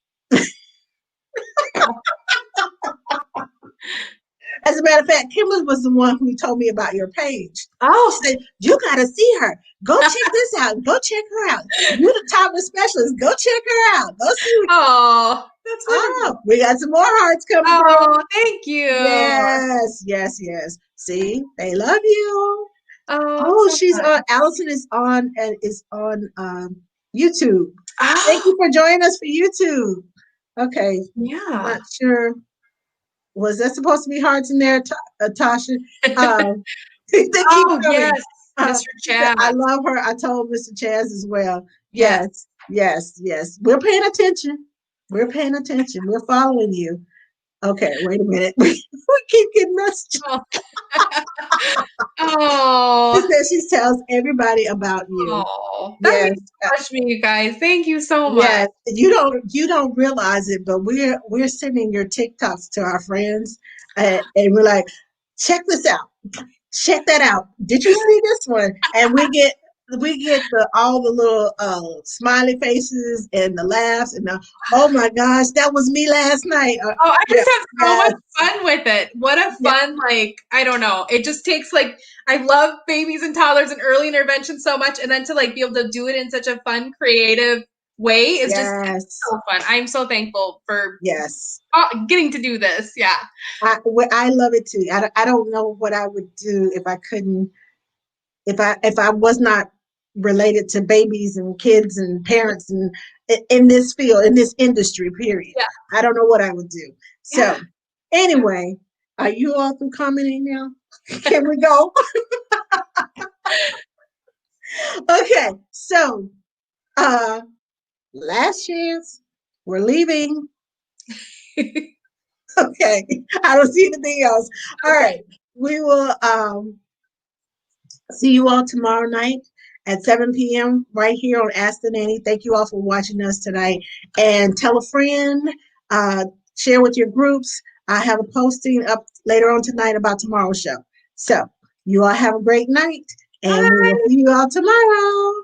Speaker 6: As a matter of fact, Kimberly was the one who told me about your page.
Speaker 7: Oh,
Speaker 6: She said, you got to see her. Go check this out. Go check her out. You the toddler specialist. Go check her out. Go see what.
Speaker 7: oh, that's
Speaker 6: Oh,
Speaker 7: wonderful.
Speaker 6: we got some more hearts coming through.
Speaker 7: Oh, thank you.
Speaker 6: Yes. See, they love you.
Speaker 7: Oh,
Speaker 6: Oh,
Speaker 7: so
Speaker 6: she's
Speaker 7: fun.
Speaker 6: on. Allison is on YouTube. Thank
Speaker 7: Oh,
Speaker 6: you for joining us for YouTube. Okay,
Speaker 7: yeah.
Speaker 6: not sure. Was that supposed to be hearts in there, Tasha? They keep
Speaker 7: Oh,
Speaker 6: coming.
Speaker 7: yes, Mr.
Speaker 6: She said,
Speaker 7: Chaz.
Speaker 6: I love her. I told Mr. Chaz as well.
Speaker 7: Yes.
Speaker 6: Yes. We're paying attention. We're paying attention. We're following you. Okay, wait a minute. We keep getting messages. She
Speaker 7: Oh,
Speaker 6: says she tells everybody about you.
Speaker 7: oh, that
Speaker 6: Yes,
Speaker 7: means so much to me, you guys. Thank you so much.
Speaker 6: yes. You don't realize it, but we're sending your TikToks to our friends, and we're like, check this out. Check that out. Did you see this one? And we get all the little smiley faces and the laughs and the, oh my gosh, that was me last night.
Speaker 7: Oh, I
Speaker 6: Yeah,
Speaker 7: just have so
Speaker 6: yes,
Speaker 7: much fun with it. What a
Speaker 6: yeah,
Speaker 7: fun, like, I don't know. It just takes like I love babies and toddlers and early intervention so much, and then to like be able to do it in such a fun, creative way is just it's
Speaker 6: yes,
Speaker 7: so fun. I'm so thankful for
Speaker 6: yes.
Speaker 7: getting to do this. Yeah.
Speaker 6: I love it too. I don't know what I would do if I couldn't, if I was not related to babies and kids and parents and in this field, in this industry, period.
Speaker 7: Yeah.
Speaker 6: I don't know what I would do.
Speaker 7: Yeah.
Speaker 6: So anyway, are you all through commenting now? Can we go? Okay, so last chance. We're leaving. Okay. I don't see anything else. All right. We will see you all tomorrow night at 7 p.m. right here on Ask the Nanny. Thank you all for watching us tonight. And tell a friend, share with your groups. I have a posting up later on tonight about tomorrow's show. So you all have a great night, and we will see you all tomorrow.